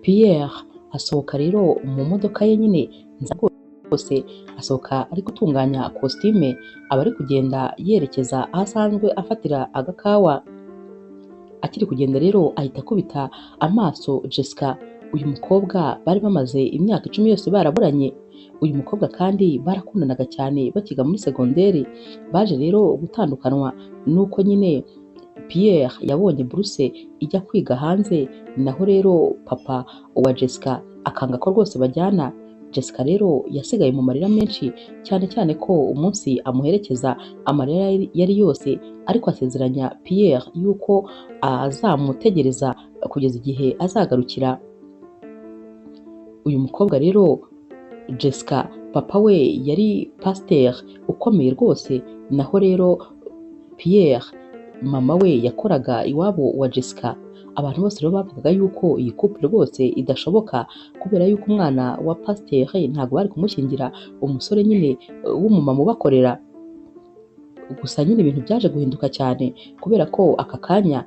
Pierre asohoka rero mu modoka ye nyine nza rwose, asohoka ari gutunganya kositime, aba ari kugenda yerekeza aho asanzwe afatira agakawa. Akiri kugenda rero ahita akubita amaso Jessica. Uyu mukobwa bari bamaze imyaka 10 yose baraburanye. Uyu mukobwa kandi barakundanaga cyane bakiga muri segonderi. Baje rero gutandukanwa nuko nyine Pierre yabonye buruse ijya kwiga hanze, naho rero papa wa Jessica akanga ko rwose bajyana. Jessica rero yasigaye mu marira menshi, cyane cyane ko umunsi amuherekeza amarira yari yose, ariko asezeranya Pierre yuko azamutegereza kugeza igihe azagarukira. Uyu mukobwa rero Jessica papa we yari pasteur ukomeye rwose, naho rero Pierre mama we yakoraga iwabo wa Jessica. Abantu bose rero bavugaga yuko iyi couple rwose idashoboka, kubera yuko umwana wa pasteur ntabwo bari kumushyingira umusore nyine w'umumama ubakorera. Gusa nyine ibintu byaje guhinduka cyane, kubera ko aka kanya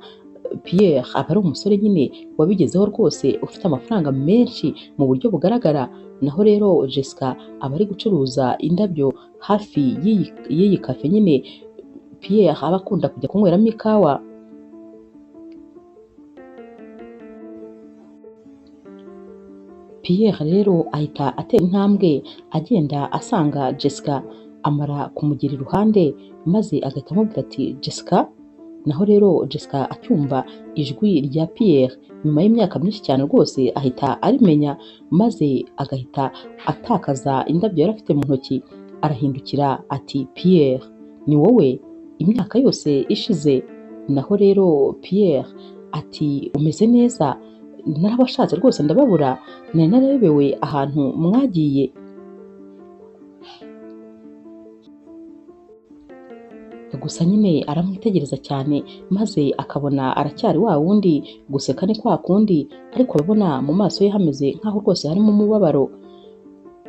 Pierre aba ari umusore nyine wabigezeho rwose, ufite amafaranga menshi mu buryo bugaragara. Naho rero Jessica aba ari gucuruza indabyo hafi y'iyi cafe nyine Pierre aba akunda kujya kunyweramo ikawa. Pierre rero ahita atera intambwe agenda asanga Jessica, amara kumugira iruhande maze agahita amubwira ati Jessica. Naho rero Jessica acyumva ijwi rya Pierre nyuma y'imyaka myinshi cyane rwose ahita arimenya, maze agahita atakaza indabyo yari afite mu ntoki. Arahindukira ati Pierre, ni wowe? Imyaka yose ishize? Naho rero Pierre ati umeze neza? Narabashatse rwose ndababura, nari narayobewe ahantu mwagiye. Gusa nyine aramwitegereza cyane, maze akabona aracyari wa wundi, guseka ni kwa kundi, ariko abona mu maso ye hameze nk'aho rwose harimo umubabaro.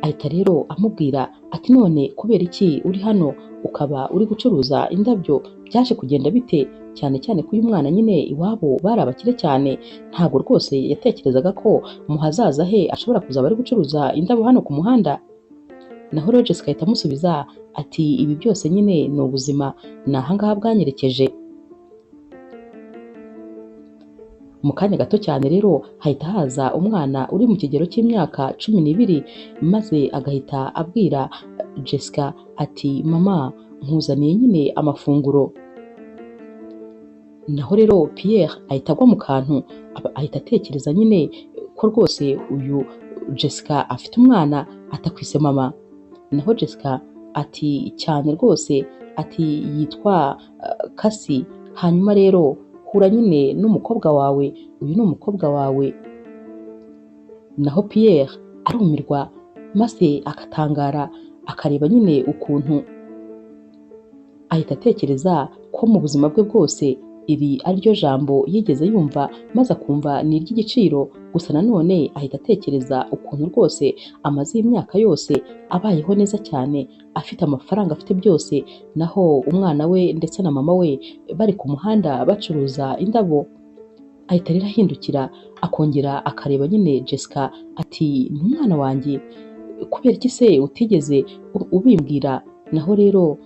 Ahita rero amubwira ati none kubera iki uri hano ukaba uri gucuruza indabyo? Byaje kugenda bite? Cyane cyane ko uyu mwana nyine iwabo bari abakire cyane, ntabwo rwose yatekerezaga ko mu hazaza he ashobora kuzaba ari gucuruza indabo hano ku muhanda. Naho rero Jessica ahita amusubiza ati ibi byose nyine ni ubuzima, ni ahangaha bwanyerekeje. Mu kanya gato cyane rero hahita haza umwana uri mu kigero cy'imyaka 12, maze agahita abwira Jessica ati mama, nkuzaniye nyine amafunguro. Naho rero Pierre ahita agwa mu kantu, ahita atekereza nyine ko rwose uyu Jessica afite umwana atakwise mama. Naho Jessica ati cyane rwose, ati yitwa Kasi. Hanyuma rero hura nyine n'umukobwa wawe, uyu ni umukobwa wawe. Naho Pierre arumirwa maze agatangara, akareba nyine ukuntu, ahita atekereza ko mu buzima bwe bwose iri ariryo jambo yigeze yumva, maze akumva ni iry'igiciro. Gusa nanone ahita atekereza ukuntu rwose amaze imyaka yose abayeho neza cyane, afite amafaranga afite byose, naho umwana we ndetse na mama we bari ku muhanda bacuruza indabo. Ahita rero ahindukira akongera akareba nyine Jessica ati ni umwana wanjye, kubera iki se utigeze ubimbwira? Naho rero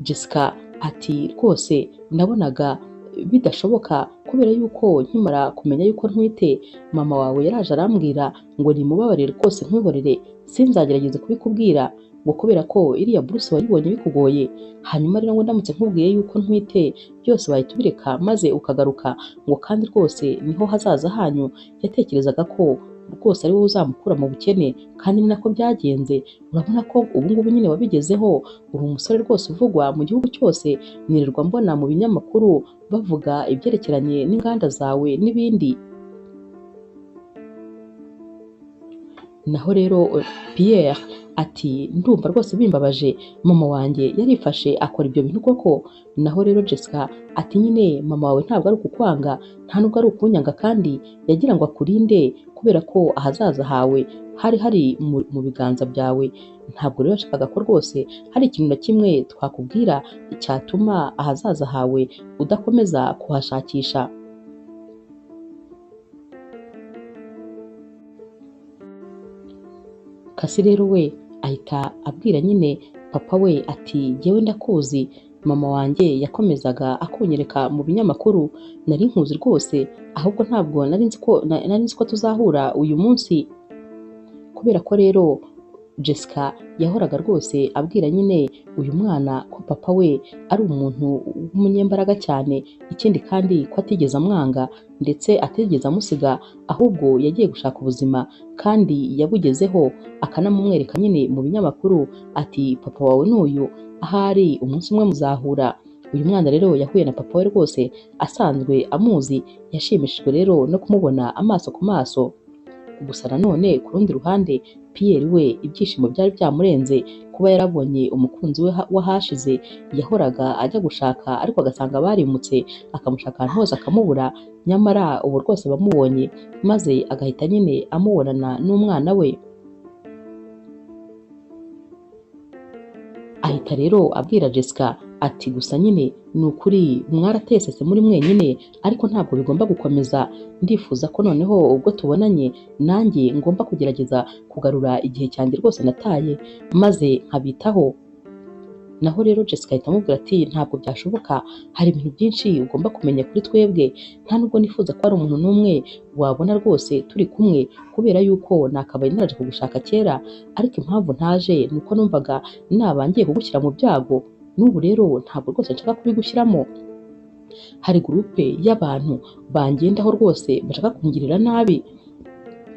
Jessica ati rwose nabonaga bidashoboka, kubera yuko nkimara kumenya yuko ntwite, mama wawe yaraje arambwira ngo nimubabarire rwose nkwihorere, sinzagerageze kubikubwira, ngo kubera ko iriya buruse wayibonye bikugoye. Hanyuma rero ngo ndamutse nkubwiye yuko ntwite byose wahita ubireka maze ukagaruka, ngo kandi rwose niho hazaza hanyu. Yatekerezaga ko rwose ari wowe uzamukura mu bukene, kandi ni nako byagenze. Urabona ko ubu ngubu nyine wabigezeho, uri umusore rwose uvugwa mu gihugu cyose, nirirwa mbona mu binyamakuru bavuga ibyerekeranye n'inganda zawe n'ibindi. Naho rero Pierre ati ndumva rwose bimbabaje, mama wanjye yarifashe akora ibyo bintu koko. Naho rero Jessica ati nyine mama wawe ntabwo ari ukukwanga, nta nubwo ari ukunyanga, kandi yagira ngo akurinde, kubera ko ahazaza hawe hari mu biganza byawe. Ntabwo rero yashakaga ko rwose hari ikintu na kimwe twakubwira cyatuma ahazaza hawe udakomeza kuhashakisha. Kasi rero we ahita abwira nyine papa we ati jyewe ndakuzi, mama wanjye yakomezaga akunyereka mu binyamakuru, nari nkuzi rwose, ahubwo ntabwo nari nzi ko tuzahura uyu munsi. Kubera ko rero Jessica yahoraga rwose abwira nyine uyu mwana ko papa we ari umuntu w'umunyembaraga cyane, ikindi kandi ko atigeze amwanga ndetse atigeze amusiga, ahubwo yagiye gushaka ubuzima kandi yabugezeho, akanamumwereka nyine mu binyamakuru ati papa wawe n'uyu, ahari umunsi umwe muzahura. Uyu mwana rero yahuye na papa we rwose asanzwe amuzi, yashimishijwe rero no kumubona amaso ku maso. Gusa nanone ku rundi ruhande Pierre we ibyishimo byari byamurenze kuba yarabonye umukunzi we wahashize yahoraga ajya gushaka ariko agasanga barimutse, akamushaka ahantu hose akamubura, nyamara ubu rwose bamubonye maze agahita nyine amubonana n'umwana we. Ahita rero abwira Jessica ati gusa nyine ni ukuri mwaratesetse muri mwenyine, ariko ntabwo bigomba gukomeza, ndifuza ko noneho ubwo tubonanye nanjye ngomba kugerageza kugarura igihe cyanjye rwose nataye maze nkabitaho. Naho rero Jessica ahita amubwira ati ntabwo byashoboka, hari ibintu byinshi ugomba kumenya kuri twebwe, nta nubwo nifuza ko hari umuntu n'umwe wabona rwose turi kumwe, kubera yuko nakabaye naraje kugushaka kera, ariko impamvu ntaje ni uko numvaga nabangiye kugushyira mu byago, n'ubu rero ntabwo rwose nshaka kubigushyiramo. Hari gurupe y'abantu bangendaho rwose bashaka kungirira nabi,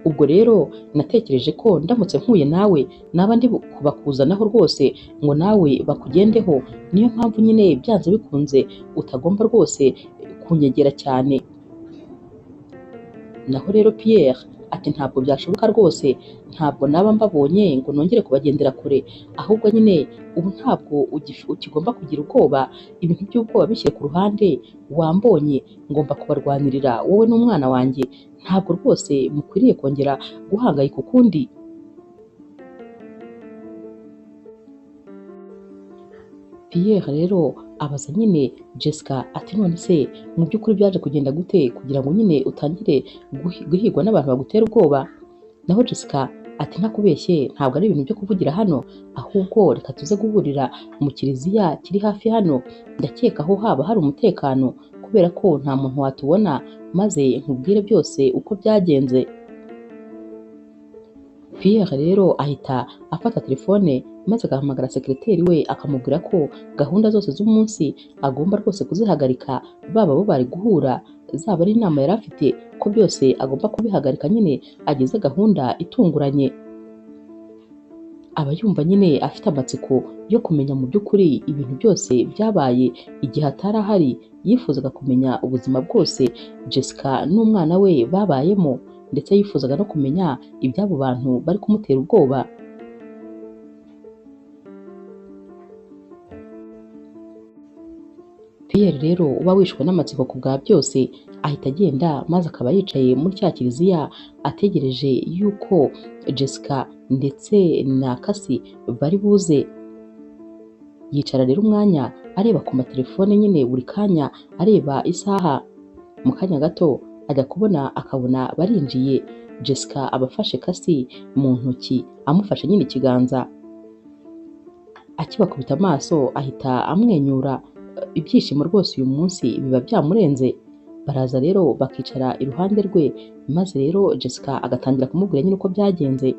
ubwo rero natekereje ko ndamutse mpuye nawe naba ndi kubakuzanaho rwose ngo nawe bakugendeho, niyo mpamvu nyine byanze bikunze utagomba rwose kunyegera cyane. Naho rero Pierre ati ntabwo byashoboka rwose, ntabwo naba mbabonye ngo nongere kubagendera kure, ahubwo nyine ubu ntabwo ukigomba kugira ubwoba, ibintu by'ubwoba bishyire ku ruhande, wambonye ngomba kubarwanirira wowe n'umwana wanjye, ntabwo rwose mukwiriye kongera guhangayika ukundi. Pierre rero abaza nyine Jessica ati none se mu by'ukuri byaje kugenda gute kugira ngo nyine utangire guhigwa n'abantu bagutera ubwoba? Naho Jessica ati ntakubeshye ntabwo ari ibintu byo kuvugira hano, ahubwo reka tuze guhurira mu kiliziya kiri hafi hano, ndakeka aho haba hari umutekano kubera ko nta muntu watubona, maze nkubwire byose uko byagenze. Pierre rero ahita afata telefone maze agahamagara sekreteri we akamubwira ko gahunda zose z'umunsi agomba rwose kuzihagarika, baba bo bari guhura, zaba ari inama yari afite, ko byose agomba kubihagarika nyine ageze gahunda itunguranye. Aba yumva nyine afite amatsiko yo kumenya mu by'ukuri ibintu byose byabaye igihe atari ahari, yifuzaga kumenya ubuzima bwose Jessica n'umwana we babayemo, ndetse yifuzaga no kumenya iby'abo bantu bari kumutera ubwoba. Pierre rero uba wishwe n'amatsiko ku bwa byose ahita agenda maze akaba yicaye muri cya kiliziya ategereje yuko Jessica ndetse na Kasi bari buze. Yicara rero umwanya areba ku matelefone nyine, buri kanya areba isaha, mu kanya gato ajya kubona akabona barinjiye. Jessica abafashe Kasi mu ntoki amufashe nyine ikiganza, akibakubita amaso ahita amwenyura, ibyishimo rwose uyu munsi biba byamurenze. Baraza rero bakicara iruhande rwe, maze rero Jessica agatangira kumubwira nyine uko byagenze.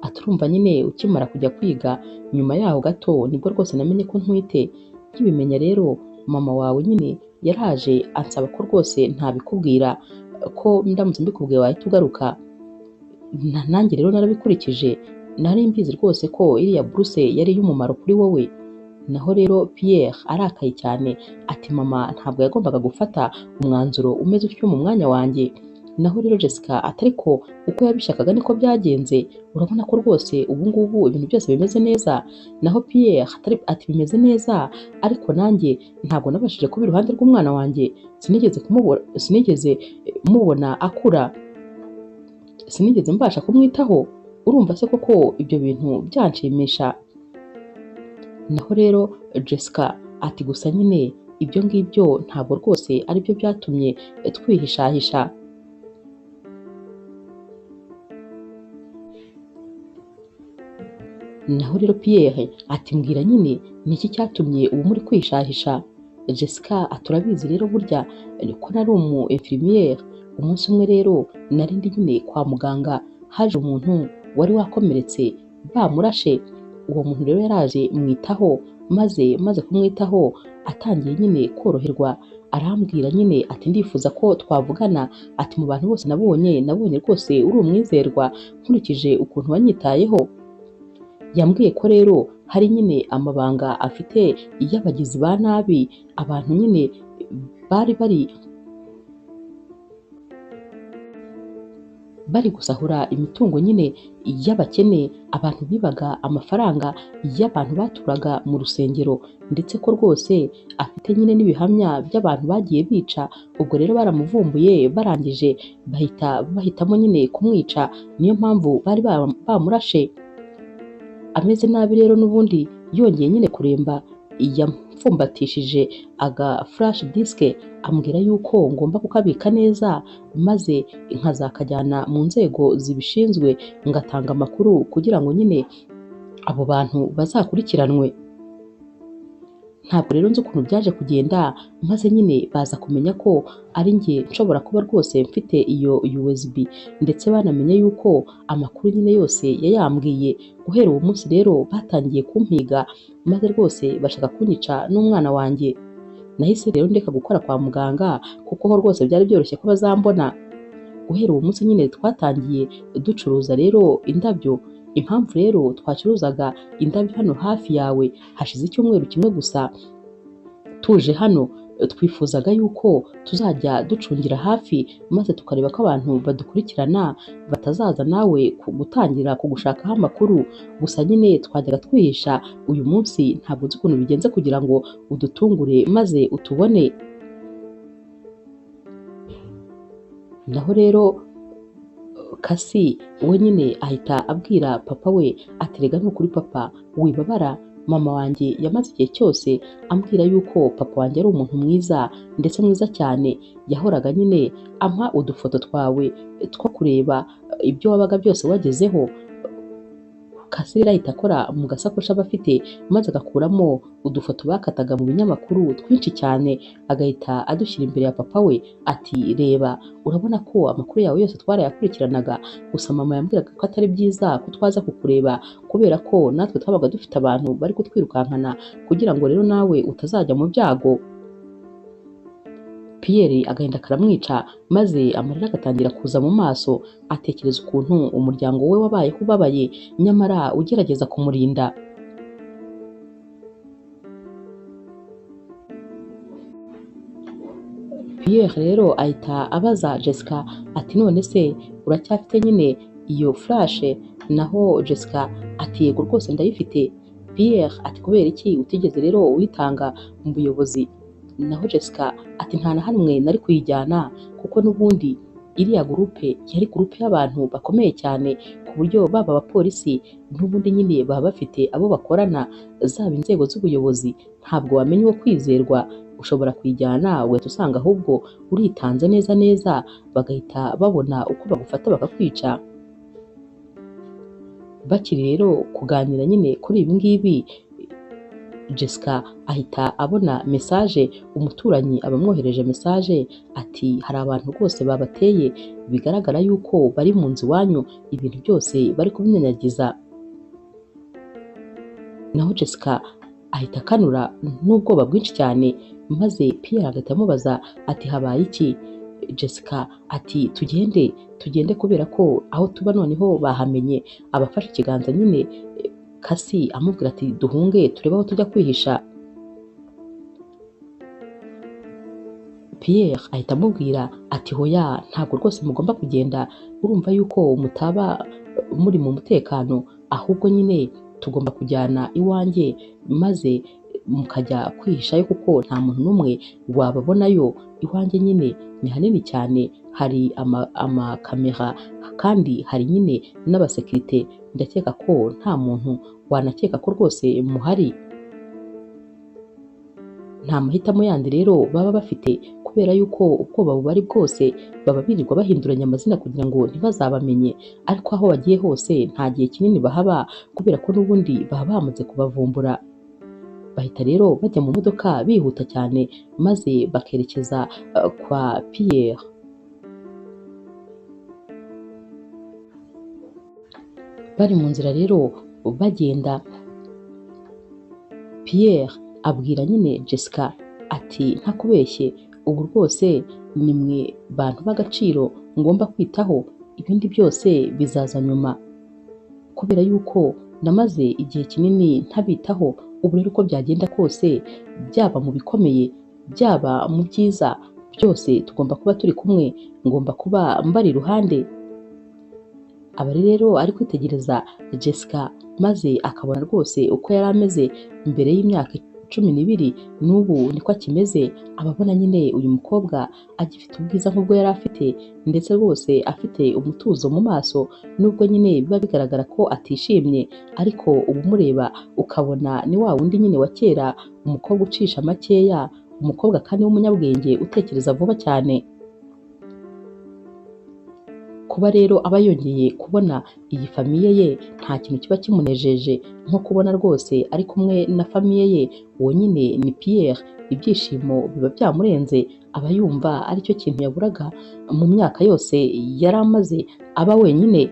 Aturumva nyine ukimara kujya kwiga, nyuma yaho gato nibwo rwose namenye ko ntwite. Nkibimenya rero mama wawe nyine yaraje ansaba ko rwose ntabikubwira, ko ndamutse mbikubwiye wahita ugaruka. Nanjye rero narabikurikije, nari mbizi rwose ko iriya buruse yari iy'umumaro kuri wowe. Naho rero Pierre arakaye cyane ati mama ntabwo yagombaga gufata umwanzuro umeze utyo mu mwanya wanjye. Naho rero Jessica atari ko uko yabishakaga niko byagenze, urabona ko rwose ubu ngubu ibintu byose bimeze neza. Naho Pierre ati bimeze neza, ariko nanjye ntabwo nabashije kuba iruhande rw'umwana wanjye, sinigeze mubona akura, sinigeze mbasha kumwitaho, urumva se koko ibyo bintu byanshimisha? Naho rero Jessica ati gusa nyine ibyo ngibyo ntabwo rwose ari byo byatumye twihishahisha. naho rero Pierre ati mbwira nyine ni iki cyatumye ubu muri kwishahisha. Jessica ati urabizi rero burya ko nari umu infirmière. Umunsi umwe rero nari ndi nyine kwa muganga, haje umuntu wari wakomeretse bamurashe. Uwo muntu rero yaraje mwitaho, maze kumwitaho atangiye nyine koroherwa, arambwira nyine ati ndifuza ko twavugana, ati mu bantu bose nabonye rwose uri umwizerwa nkurikije ukuntu wanyitayeho. Yambwiye ko rero hari nyine amabanga afite y'abagizi ba nabi, abantu nyine bari gusahura imitungo nyine y'abakene, abantu bibaga amafaranga y'abantu baturaga mu rusengero, ndetse ko rwose afite nyine n'ibihamya by'abantu bagiye bica. Ubwo rero baramuvumbuye, barangije bahitamo nyine kumwica, niyo mpamvu bari bamurashe. Ameze nabi rero n'ubundi yongeye nyine kuremba, yamfumbatishije aga flash disk, ambwira yuko ngomba kukabika neza maze nkazakajyana mu nzego zibishinzwe, ngatanga amakuru kugira ngo nyine abo bantu bazakurikiranwe. Ntabwo rero nzi ukuntu byaje kugenda, maze nyine baza kumenya ko ari njye nshobora kuba rwose mfite iyo USB, ndetse banamenye yuko amakuru nyine yose yayambwiye. Guhera uwo munsi rero batangiye kumpiga, maze rwose bashaka kunyica n'umwana wanjye. Nahise rero ndeka gukora kwa muganga kuko ho rwose byari byoroshye ko bazambona. Guhera uwo munsi nyine twatangiye ducuruza rero indabyo. Impamvu rero twacuruzaga indabyo hano hafi yawe, hashize icyumweru kimwe gusa tuje hano, twifuzaga yuko tuzajya ducungira hafi, maze tukareba ko abantu badukurikirana batazaza nawe gutangira kugushakaho amakuru. Gusa nyine twajyaga twihisha. Uyu munsi ntabwo nzi ukuntu bigenze kugira ngo udutungure maze utubone. Naho rero Kasi we nyine ahita abwira papa we ati rega nukuri papa wibabara, mama wanjye yamaze igihe cyose ambwira yuko papa wanjye ari umuntu mwiza, ndetse mwiza cyane. Yahoraga nyine ampa udufoto twawe two kureba ibyo wabaga byose wagezeho. Kasi rero ahita akora mu gasakoshi aba afite, maze agakuramo udufoto bakataga mu binyamakuru twinshi cyane, agahita adushyira imbere ya papa we ati reba, urabona ko amakuru yawe yose twarayakurikiranaga, gusa mama yambwiraga ko atari byiza ko twaza kukureba, kubera ko natwe twabaga dufite abantu bari kutwirukankana, kugira ngo rero nawe utazajya mu byago. Pierre agahinda karamwica, maze amarira agatangira kuza mu maso. Atekereza ukuntu umuryango we wabayeho ubabaye, nyamara ugerageza kumurinda. Pierre rero ahita abaza Jessica ati none se uracyafite nyine iyo flash? Naho Jessica ati yego rwose ndayifite. Pierre ati kubera iki utigeze rero uyitanga mu buyobozi? Naho Jessica ati nta na hamwe nari kuyijyana, kuko n'ubundi iriya gurupe yari gurupe y'abantu bakomeye cyane, ku buryo baba abapolisi n'ubundi nyine baba bafite abo bakorana, zaba inzego z'ubuyobozi. Ntabwo wamenya uwo kwizerwa, ushobora kuyijyana ugahita usanga ahubwo uritanze neza, bagahita babona uko bagufata bakakwica. Bakiri rero kuganira nyine kuri ibi ngibi, Jessica ahita abona message, umuturanyi abamwohereje message ati hari abantu rwose babateye, bigaragara yuko bari mu nzu iwanyu, ibintu byose bari kubinyanyagiza. Naho Jessica ahita akanura n'ubwoba bwinshi cyane, maze Pierre agahita amubaza ati habaye iki? Jessica ati tugende kubera ko aho tuba noneho bahamenye. Abafashe ikiganza nyine Kasi amubwira ati duhunge turebe aho tujya kwihisha. Pierre ahita amubwira ati hoya, ntabwo rwose mugomba kugenda, urumva yuko mutaba muri mu mutekano, ahubwo nyine tugomba kujyana iwanjye maze mukajya kwihishayo, kuko nta muntu n'umwe wababonayo. Iwanjye nyine ni hanini cyane, hari amakamera kandi hari nyine n'abasekirite. Ndakeka ko nta muntu wanakeka ko rwose muhari. Nta mahitamo yandi rero baba bafite kubera yuko ubwoba buba ari bwose baba birirwa bahinduranya amazina kugira ngo ntibazabamenye, ariko aho bagiye hose nta gihe kinini bahaba kubera ko n'ubundi baba bamaze kubavumbura. Bahita rero bajya mu modoka bihuta cyane maze bakerekeza kwa Pierre. Bari mu nzira rero bagenda, Pierre abwira nyine Jessica ati ntakubeshye ubu rwose ni mwe bantu b'agaciro ngomba kwitaho, ibindi byose bizaza nyuma, kubera yuko namaze igihe kinini ntabitaho. Ubu rero uko byagenda kose, byaba mu bikomeye byaba mu byiza, byose tugomba kuba turi kumwe, ngomba kuba mbari iruhande. Aba rero ari kwitegereza Jessica maze akabona rwose uko yari ameze mbere y'imyaka 12 n'ubu niko akimeze. Ababona nyine uyu mukobwa agifite ubwiza nk'ubwo yari afite, ndetse rwose afite umutuzo mu maso, nubwo nyine biba bigaragara ko atishimye, ariko uba umureba ukabona ni wa wundi nyine wa kera, umukobwa ucisha makeya, umukobwa kandi w'umunyabwenge utekereza vuba cyane. Kuba rero aba yongeye kubona iyi famiye ye, nta kintu kiba kimunejeje nko kubona rwose ari kumwe na famiye ye. Uwo nyine ni Pierre, ibyishimo biba byamurenze, aba yumva aricyo kintu yaburaga mu myaka yose yari amaze aba wenyine.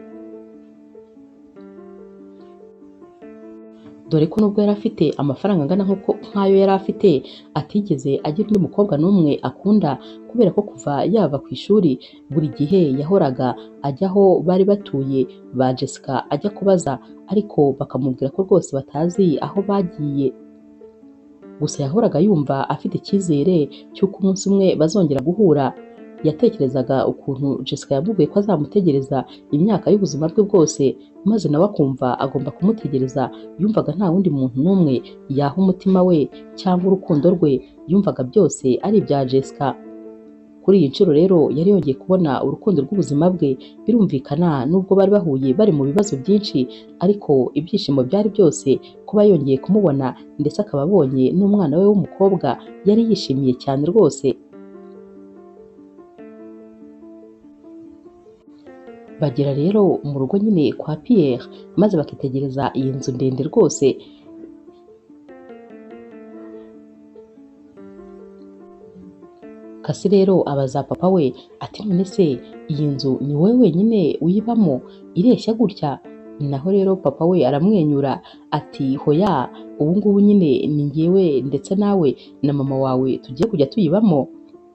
Dore ko nubwo yari afite amafaranga angana nk'ayo yari afite, atigeze agira undi mukobwa n'umwe akunda, kubera ko kuva yava ku ishuri buri gihe yahoraga ajya aho bari batuye ba Jessica ajya kubaza, ariko bakamubwira ko rwose batazi aho bagiye. Gusa yahoraga yumva afite icyizere cy'uko umunsi umwe bazongera guhura. Yatekerezaga ukuntu Jessica yamubwiye ko azamutegereza imyaka y'ubuzima bwe bwose, maze nawe akumva agomba kumutegereza. Yumvaga nta wundi muntu n'umwe yaha umutima we cyangwa urukundo rwe, yumvaga byose ari ibya Jessica. Kuri iyi nshuro rero yari yongeye kubona urukundo rw'ubuzima bwe. Birumvikana nubwo bari bahuye bari mu bibazo byinshi, ariko ibyishimo byari byose kuba yongeye kumubona, ndetse akaba abonye n'umwana we w'umukobwa. Yari yishimiye cyane rwose. Bagera rero mu rugo nyine kwa Pierre, maze bakitegereza iyi nzu ndende rwose. Kasi rero abaza papa we ati none se iyi nzu ni wowe wenyine uyibamo ireshya gutya? Naho rero papa we aramwenyura ati hoya, ubu ngubu nyine ni njyewe ndetse nawe na mama wawe tugiye kujya tuyibamo.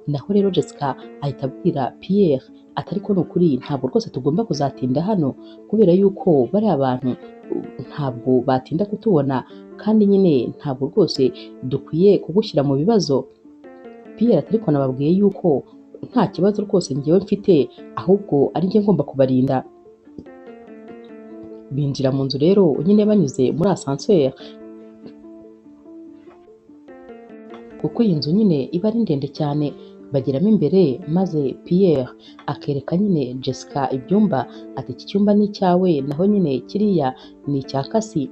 Naho rero Jessica ahita abwira Pierre ati ariko ni ukuri ntabwo rwose tugomba kuzatinda hano, kubera yuko bari abantu ntabwo batinda kutubona, kandi nyine ntabwo rwose dukwiye kugushyira mu bibazo. Pierre ati ariko nababwiye yuko nta kibazo rwose njyewe mfite, ahubwo ari njye ngomba kubarinda. Binjira mu nzu rero nyine banyuze muri ascenseur, kuko iyi nzu nyine iba ari ndende cyane. Bageramo imbere maze Pierre akereka nyine Jessica ibyumba, ati iki cyumba ni icyawe, naho nyine kiriya ni icya Kasi.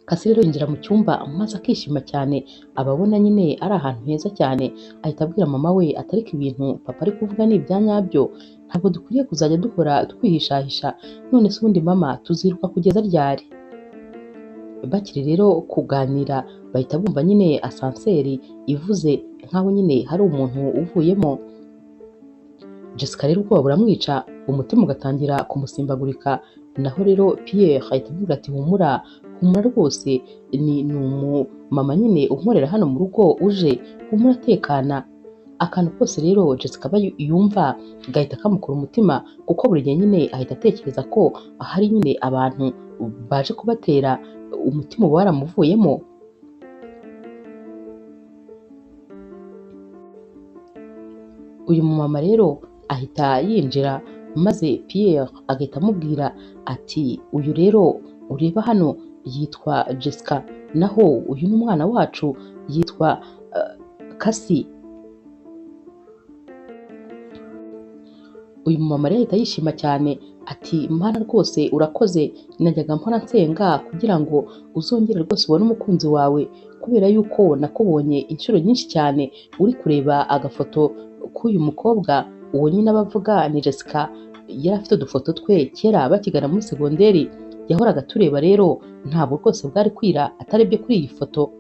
Kasi rero yinjira mu cyumba maze akishima cyane, ababona nyine ari ahantu heza cyane. Ahita abwira mama we ati ariko ibintu papa ari kuvuga ni ibya nyabyo, ntabwo dukwiriye kuzajya duhora twihishahisha. None se ubundi mama tuziruka kugeza ryari? Bakiri rero kuganira bahita bumva nyine asanseri ivuze nkaho nyine hari umuntu uvuyemo. Jessica rero ubwoba buramwica, umutima ugatangira kumusimbagurika. Naho rero Pierre ahita avuga ati humura rwose, ni umumama nyine unkorera hano mu rugo uje, humura tekana. Akantu kose rero Jessica aba yumva gahita kamukura umutima, kuko buri gihe nyine ahita atekereza ko hari nyine abantu baje kubatera, umutima uba waramuvuyemo. Uyu mumama rero ahita yinjira, maze Pierre agahita amubwira ati uyu rero ureba hano yitwa Jessica, naho uyu ni umwana wacu yitwa Kasi. Uyu mumama rero ahita yishima cyane ati mana rwose urakoze, najyaga mpora nsenga kugira ngo uzongere rwose ubone umukunzi wawe, kubera yuko nakubonye inshuro nyinshi cyane uri kureba agafoto k'uyu mukobwa, uwo nyine aba avuga ni Jessica, yari afite udufoto twe kera bakigana muri segonderi, yahoraga tureba rero ntabwo rwose bwari kwira atarebye kuri iyi foto.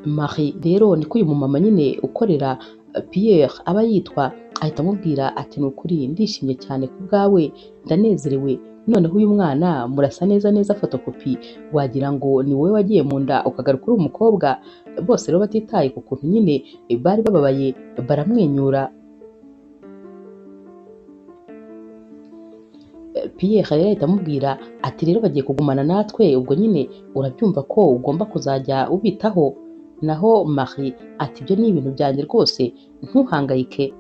Marie rero niko uyu mumama nyine ukorera Pierre aba yitwa, ahita amubwira ati ni ukuri ndishimye cyane ku bwawe, ndanezerewe, noneho uyu mwana murasa neza neza fotokopi, wagira ngo ni wowe wagiye mu nda ukagaruka uri umukobwa. Bose rero batitaye ku kuntu nyine bari bababaye baramwenyura. Pierre rero ahita amubwira ati rero bagiye kugumana natwe, ubwo nyine urabyumva ko ugomba kuzajya ubitaho. Naho Marie ati ibyo ni ibintu byanjye rwose ntuhangayike.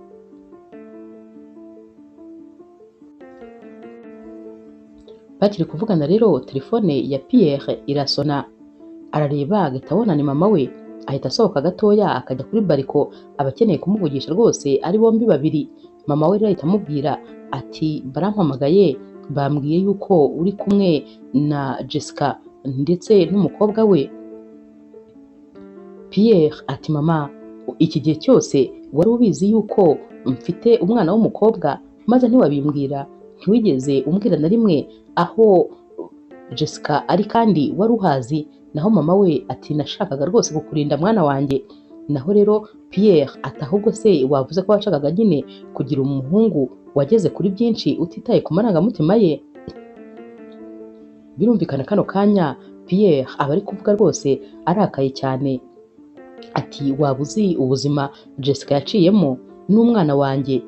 Bakiri kuvugana rero telefone ya Pierre irasona, arareba agahita abona ni mama we, ahita asohoka gatoya akajya kuri bariko, aba akeneye kumuvugisha rwose ari bombi babiri. Mama we rero ahita amubwira ati barampamagaye bambwiye yuko uri kumwe na Jessica ndetse n'umukobwa we. Pierre ati mama, iki gihe cyose wari ubizi yuko mfite umwana w'umukobwa maze ntiwabimbwira, ntiwigeze umbwira na rimwe aho Jessica ari kandi wari uhazi. Naho mama we ati nashakaga rwose kukurinda mwana wanjye. Naho rero Pierre ati ahubwo se wavuze ko washakaga nyine kugira umuhungu wageze kuri byinshi utitaye ku marangamutima ye. Birumvikana kano kanya Pierre aba ari kuvuga rwose arakaye cyane, ati waba uzi ubuzima Jessica yaciyemo n'umwana wanjye,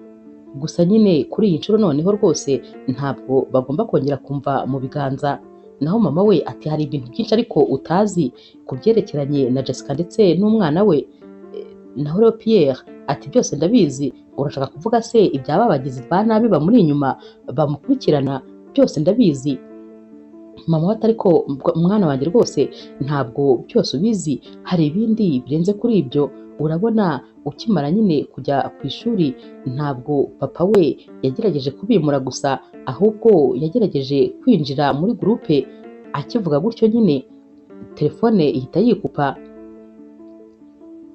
gusa nyine kuri iyi nshuro noneho rwose ntabwo bagomba kongera kumva mu biganza. Naho mama we ati hari ibintu byinshi ariko utazi ku byerekeranye na Jessica ndetse n'umwana we. Naho rero Pierre ati byose ndabizi, urashaka kuvuga se ibyaba abagizi ba nabi bamuri inyuma bamukurikirana? Byose ndabizi. Mama we ati ariko mwana wanjye rwose ntabwo byose ubizi, hari ibindi birenze kuri ibyo. Urabona ukimara nyine kujya ku ishuri ntabwo papa we yagerageje kubimura gusa, ahubwo yagerageje kwinjira muri gurupe. Akivuga gutyo nyine telefone ihita yikupa.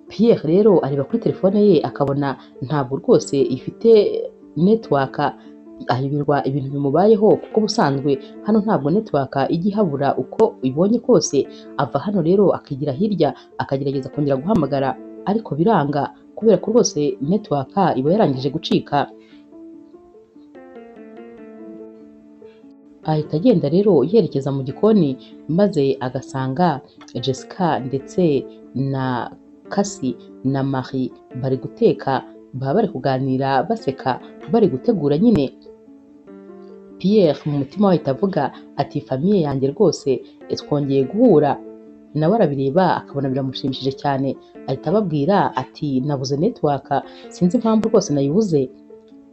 Pierre rero areba kuri telefone ye akabona ntabwo rwose ifite network, ayoberwa ibintu bimubayeho kuko busanzwe hano ntabwo network ijya ihabura uko ibonye kose. Ava hano rero akigira hirya akagerageza kongera guhamagara ariko biranga kubera ko rwose network iba yarangije gucika. Ahita agenda rero yerekeza mu gikoni maze agasanga Jessica ndetse na Kasi na Marie bari guteka, baba bari kuganira baseka bari gutegura nyine. Pierre mu mutima we ahita avuga ati famiye yanjye rwose twongeye guhura. Nawe arabireba akabona biramushimishije cyane, ahita ababwira ati nabuze network sinzi impamvu rwose nayibuze.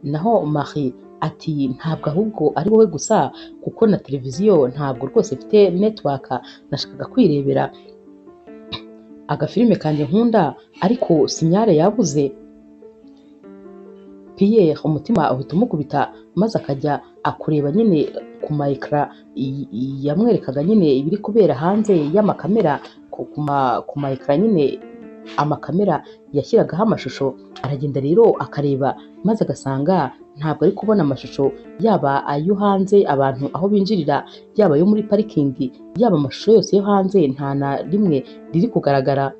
Naho Marie ati ntabwo ahubwo ari wowe gusa kuko na televiziyo ntabwo rwose ifite network, nashakaga kwirebera agafilime kanjye nkunda ariko sinyare yabuze. Pierre umutima uhita umukubita maze akajya akureba nyine ku ma ekara yamwerekaga nyine ibiri kubera hanze y'amakamera, ku ma ekara nyine amakamera yashyiragaho amashusho. Aragenda rero akareba maze agasanga ntabwo ari kubona amashusho, yaba ayo hanze abantu aho binjirira, yaba ayo muri parikingi, yaba amashusho yose yo hanze nta na rimwe riri kugaragara.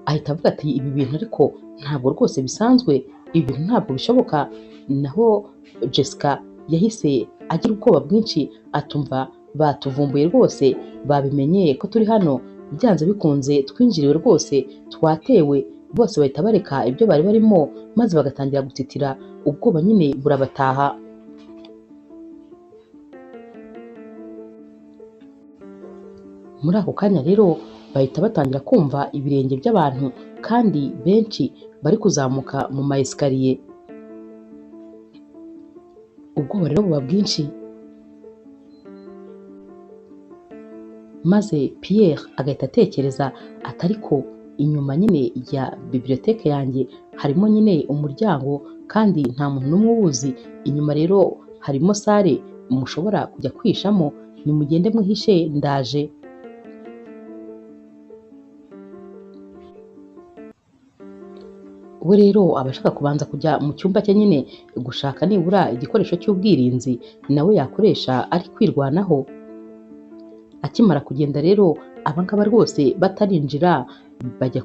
Ahita avuga ati ibi bintu ariko ntabwo rwose bisanzwe, ibi bintu ntabwo bishoboka. Naho Jessica yahise agira ubwoba bwinshi, atumva batuvumbuye rwose, babimenye ko turi hano, byanze bikunze twinjiriwe rwose, twatewe. Bose bahita bareka ibyo bari barimo maze bagatangira gutitira, ubwoba nyine burabataha. Muri ako kanya rero bahita batangira kumva ibirenge by'abantu kandi benshi bari kuzamuka mu ma esikariye. Ubwoba rero buba bwinshi, maze Pierre agahita atekereza ati ariko inyuma nyine ya biblioteke yanjye harimo nyine umuryango kandi nta muntu n'umwe uwuzi. Inyuma rero harimo sale mushobora kujya kwishamo, nimugende mwihishe ndaje. We rero aba ashaka kubanza kujya mu cyumba cye nyine gushaka nibura igikoresho cy'ubwirinzi nawe yakoresha ari kwirwanaho. Akimara kugenda rero abangaba rwose batarinjira bajya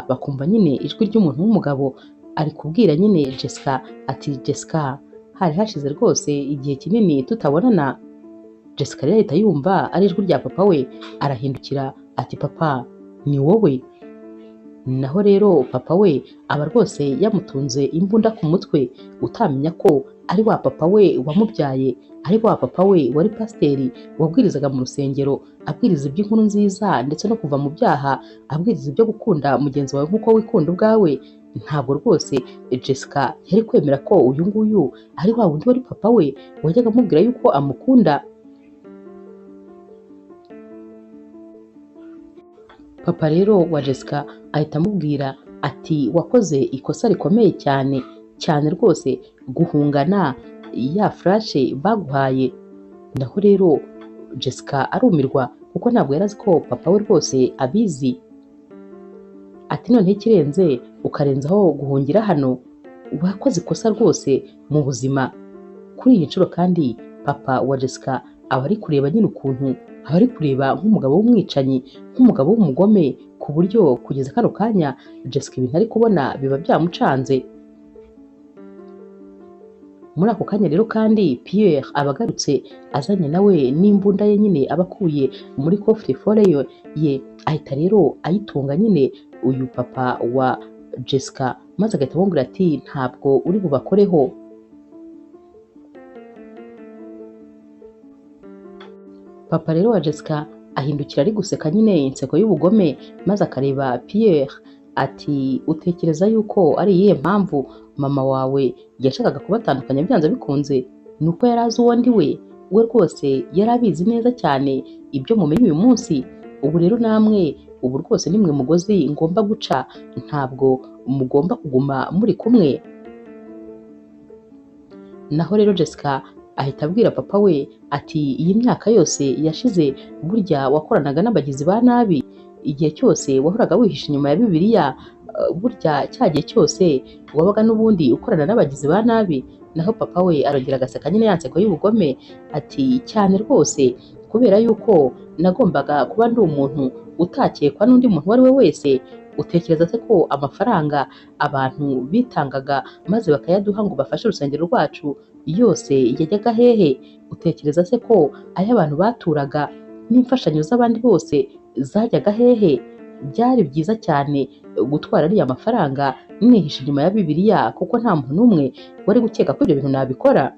bakumva nyine ijwi ry'umuntu w'umugabo ari kubwira nyine Jessica ati Jessica, hari hashize rwose igihe kinini tutabonana. Jessica rero ahita yumva ari ijwi rya papa we, arahindukira ati papa ni wowe? Naho rero papa we aba rwose yamutunze imbunda ku mutwe, utamenya ko ari wa papa we wamubyaye, ari wa papa we wari pasiteri wabwirizaga mu rusengero abwiriza iby'inkuru nziza ndetse no kuva mu byaha, abwiriza ibyo gukunda mugenzi wawe nk'uko wikunda ubwawe. Ntabwo rwose Jessica yari kwemera ko uyu nguyu ari wa wundi wari papa we wajyaga amubwira yuko amukunda. Papa rero wa Jessica ahita amubwira ati wakoze ikosa rikomeye cyane cyane rwose guhungana ya furashe baguhaye. Naho rero Jessica arumirwa kuko ntabwo yari azi ko papa we rwose abizi. Ati noneho ikirenze ukarenzaho guhungira hano, wakoze ikosa rwose mu buzima. Kuri iyi nshuro kandi papa wa Jessica aba ari kureba nyine ukuntu aba ari kureba nk'umugabo w'umwicanyi, nk'umugabo w'umugome, ku buryo kugeza kano kanya Jessica ibintu ari kubona biba byamucanze. Muri ako kanya rero kandi Pierre aba agarutse azanye nawe n'imbunda ye nyine aba akuye muri coffre-fort ye, ahita rero ayitunga nyine uyu papa wa Jessica, maze agahita amubwira ati ntabwo uri bubakoreho. Papa rero wa Jessica ahindukira ari guseka nyine inseko y'ubugome, maze akareba Pierre ati utekereza yuko ari iyihe mpamvu mama wawe yashakaga kubatandukanya byanze bikunze? Ni uko yari azi uwo ndi we? We rwose yari abizi neza cyane ibyo mumenye uyu munsi. Ubu rero namwe ubu rwose nimwe mugozi ngomba guca, ntabwo mugomba kuguma muri kumwe. Naho rero Jessica ahita abwira papa we ati iyi myaka yose yashize burya wakoranaga n'abagizi ba nabi, igihe cyose wahoraga wihisha inyuma ya Bibiliya, burya cya gihe cyose wabaga n'ubundi ukorana n'abagizi ba nabi. Naho papa we arongera agaseka nyine ya nseko y'ubugome ati cyane rwose, kubera yuko nagombaga kuba ndi umuntu utakekwa n'undi muntu uwo ari we wese. Utekereza se ko amafaranga abantu bitangaga maze bakayaduha ngo bafashe urusengero rwacu yose yajyaga hehe? Utekereza se ko ay'abantu baturaga n'imfashanyo z'abandi bose zajyaga hehe? Byari byiza cyane gutwara ariya mafaranga nihisha inyuma ya Bibiliya, kuko nta muntu n'umwe wari gukeka ko ibyo bintu nabikora.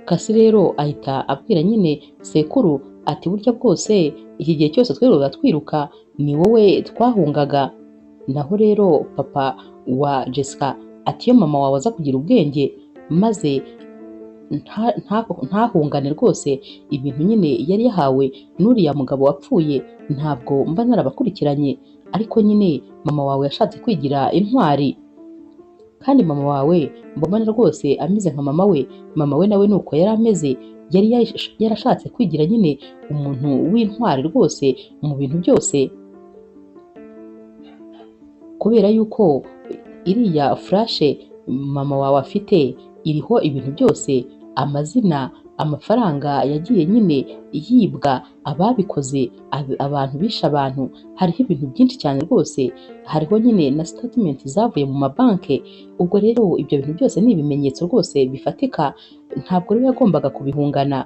Kasi rero ahita abwira nyine sekuru ati burya bwose iki gihe cyose twirirwaga twiruka ni wowe twahungaga. Naho rero papa wa Jessica ati iyo mama wawe aza kugira ubwenge maze ntahungane rwose ibintu nyine yari yahawe n'uriya mugabo wapfuye, ntabwo mba narabakurikiranye. Ariko nyine mama wawe yashatse kwigira intwari, kandi mama wawe mbona rwose ameze nka mama we. Mama we nawe nuko yari ameze, yari yarashatse kwigira nyine umuntu w'intwari rwose mu bintu byose, kubera yuko iriya furashe mama wawe afite iriho ibintu byose, amazina, amafaranga yagiye nyine yibwa, ababikoze, abantu bishe abantu, hariho ibintu byinshi cyane rwose, hariho nyine na statement zavuye mu mabanki. Ubwo rero ibyo bintu byose ni ibimenyetso rwose bifatika, ntabwo rero yagombaga kubihungana.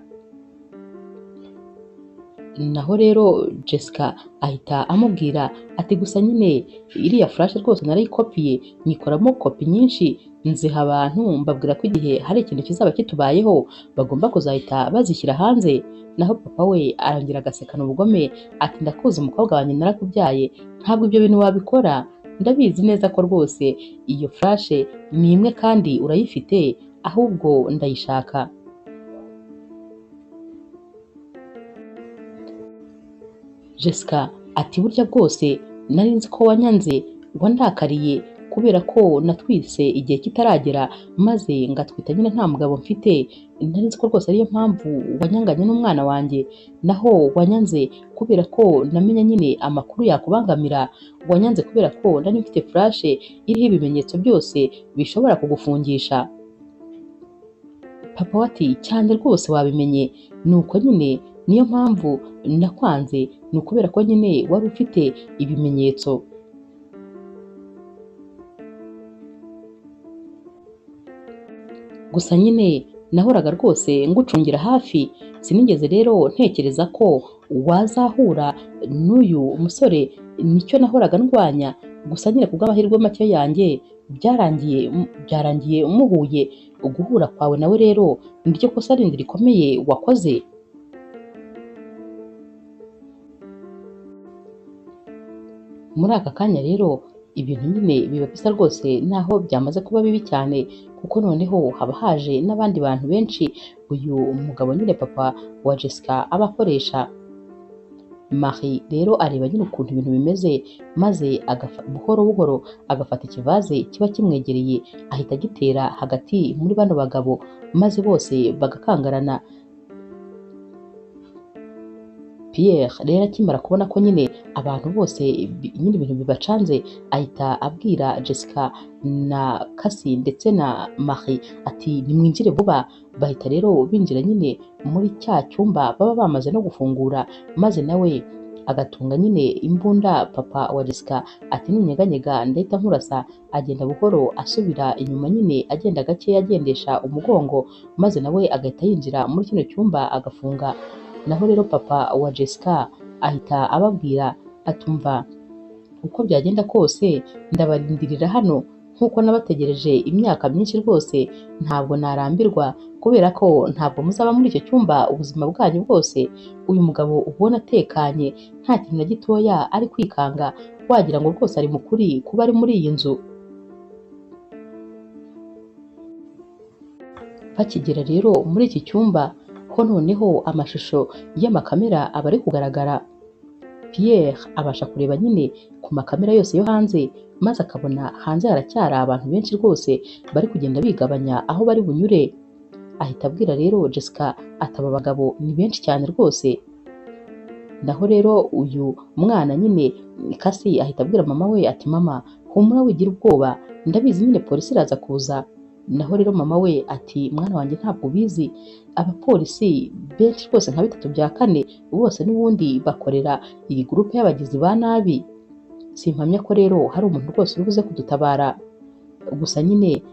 Naho rero Jessica ahita amubwira ati gusa nyine iriya furashe rwose narayikopiye nyikoramo kopi nyinshi, nziha abantu mbabwira ko igihe hari ikintu kizaba kitubayeho bagomba kuzahita bazishyira hanze. Naho papa we arangira agasekana ubugome ati ndakuzi umukobwa wanjye narakubyaye, ntabwo ibyo bintu wabikora, ndabizi neza ko rwose iyo furashe ni imwe kandi urayifite, ahubwo ndayishaka. Jessica ati burya bwose nari nzi ko wanyanze, wandakariye kubera ko natwise igihe kitaragera maze ngatwita nyine nta mugabo mfite, nari nzi ko rwose ariyo mpamvu wanyanganye n'umwana wanjye, naho wanyanze kubera ko namenye nyine amakuru yakubangamira, wanyanze kubera ko nari mfite flash iriho ibimenyetso byose bishobora kugufungisha. Papa we ati cyane rwose wabimenye, nuko nyine niyo mpamvu nakwanze, ni ukubera ko nyine wari ufite ibimenyetso. Gusa nyine nahoraga rwose ngucungira hafi, sinigeze rero ntekereza ko wazahura n'uyu musore, nicyo nahoraga ndwanya. Gusa nyine kubw'amahirwe make yanjye byarangiye muhuye. Uguhura kwawe nawe rero niryo kosa rindi rikomeye wakoze. Muri aka kanya rero ibintu nyine biba bisa rwose naho byamaze kuba bibi cyane, kuko noneho haba haje n'abandi bantu benshi uyu mugabo nyine papa wa Jessica aba akoresha. Marie rero areba nyine ukuntu ibintu bimeze, maze buhoro buhoro agafata ikivaze kiba kimwegereye, ahita agitera hagati muri bano bagabo, maze bose bagakangarana. Pierre rero akimara kubona ko nyine abantu bose nyine ibintu bibacanze, ahita abwira Jessica na Cassie ndetse na Marie ati nimwinjire vuba. Bahita rero binjira nyine muri cya cyumba baba bamaze no gufungura, maze nawe agatunga nyine imbunda papa wa Jessica ati ninyeganyega ndahita nkurasa. Agenda buhoro asubira inyuma nyine agenda gake agendesha umugongo, maze nawe agahita yinjira muri kino cyumba agafunga. Naho rero papa wa Jessica ahita ababwira atumva uko byagenda kose ndabarindirira hano nk'uko nabategereje imyaka myinshi rwose, ntabwo narambirwa kubera ko ntabwo muzaba muri icyo cyumba ubuzima bwanyu bwose. Uyu mugabo ubona atekanye nta kintu na gitoya ari kwikanga, wagira ngo rwose ari mukuri kuba ari muri iyi nzu. Bakigera rero muri iki cyumba ho noneho amashusho y'amakamera aba ari kugaragara. Pierre abasha kureba nyine ku makamera yose yo hanze, maze akabona hanze haracyari abantu benshi rwose bari kugenda bigabanya aho bari bunyure. Ahita abwira rero Jessica ati aba bagabo ni benshi cyane rwose. Naho rero uyu mwana nyine Cassie ahita abwira mama we ati mama humura wigira ubwoba, ndabizi nyine polisi iraza kuza. Naho rero mama we ati mwana wanjye ntabwo ubizi, abapolisi benshi rwose nka 3/4 bose n'ubundi bakorera iyi gurupe y'abagizi ba nabi. Simpamya ko rero hari umuntu rwose uri buze kudutabara. Gusa nyine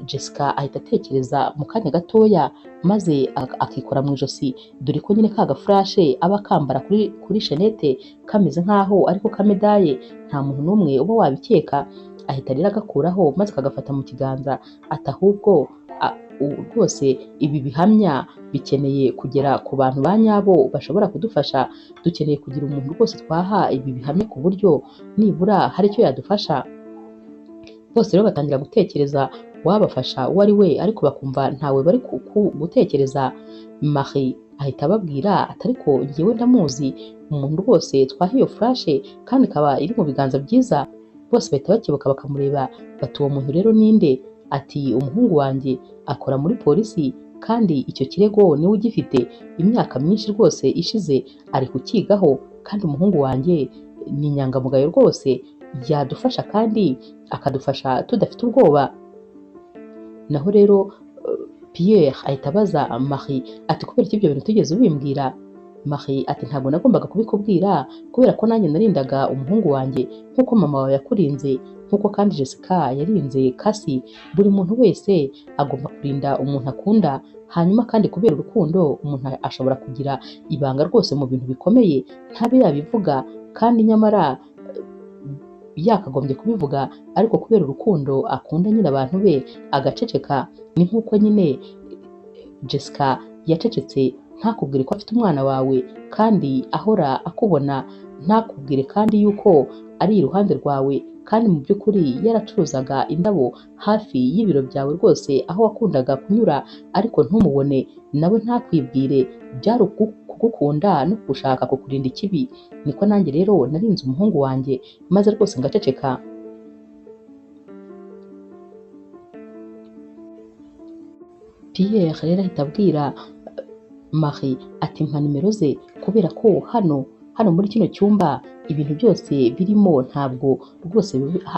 Jessica ahita atekereza mu kanya gatoya, maze akikora mu ijosi, dore ko nyine ka gafurashe aba kambara kuri shenete kameze nk'aho ariko kamedaye, nta muntu n'umwe uba wabikeka. Ahita rero agakuraho maze akagafata mu kiganza ati ahubwo rwose ibi bihamya bikeneye kugera ku bantu ba nyabo bashobora kudufasha. Dukeneye kugira umuntu rwose twaha ibi bihamya ku buryo nibura hari icyo yadufasha. Bose rero batangira gutekereza wabafasha uwo ari we, ariko bakumva ntawe bari gutekereza. Marie ahita ababwira ati ariko njyewe ndamuzi, umuntu rwose twaha iyo furashe kandi ikaba iri mu biganza byiza. Bose bahita bakebuka bakamureba bati uwo muntu rero ninde? Ati umuhungu wanjye akora muri polisi kandi icyo kirego niwe ugifite, imyaka myinshi rwose ishize ari kukigaho, kandi umuhungu wanjye ni inyangamugayo rwose, yadufasha kandi akadufasha tudafite ubwoba. Naho rero Pierre ahita abaza Marie ati kubera iki ibyo bintu tugeze ubimbwira? Marie ati ntabwo nagombaga kubikubwira kubera ko nanjye narindaga umuhungu wanjye nk'uko mama wawe yakurinze, nk'uko kandi Jessica yarinze Cassie. Buri muntu wese agomba kurinda umuntu akunda, hanyuma kandi kubera urukundo umuntu ashobora kugira ibanga rwose mu bintu bikomeye ntabe yabivuga, kandi nyamara yakagombye kubivuga, ariko kubera urukundo akunda nyine abantu be agaceceka. Ni nk'uko nyine Jessica yacecetse ntakubwire ko afite umwana wawe kandi ahora akubona, ntakubwire kandi yuko ari iruhande rwawe, kandi mu by'ukuri yaracuruzaga indabo hafi y'ibiro byawe rwose aho wakundaga kunyura, ariko ntumubone, nawe ntakwibwire. Byari kugukunda no gushaka kukurinda ikibi. Niko nanjye rero narinze umuhungu wanjye maze rwose ngaceceka. Pierre rero ahita abwira Marie ati mpa nimero ze kubera ko hano muri kino cyumba ibintu byose birimo ntabwo rwose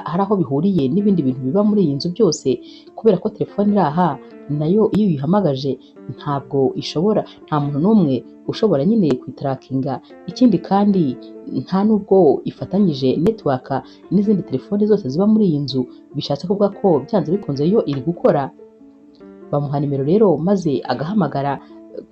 hari aho bihuriye n'ibindi bintu biba muri iyi nzu byose, kubera ko telefone iri aha nayo iyo uyihamagaje ntabwo ishobora, nta muntu n'umwe ushobora nyine kuyitarakinga, ikindi kandi nta nubwo ifatanyije network n'izindi telefone zose ziba muri iyi nzu, bishatse kuvuga ko byanze bikunze yo iri gukora. Bamuha nimero rero maze agahamagara,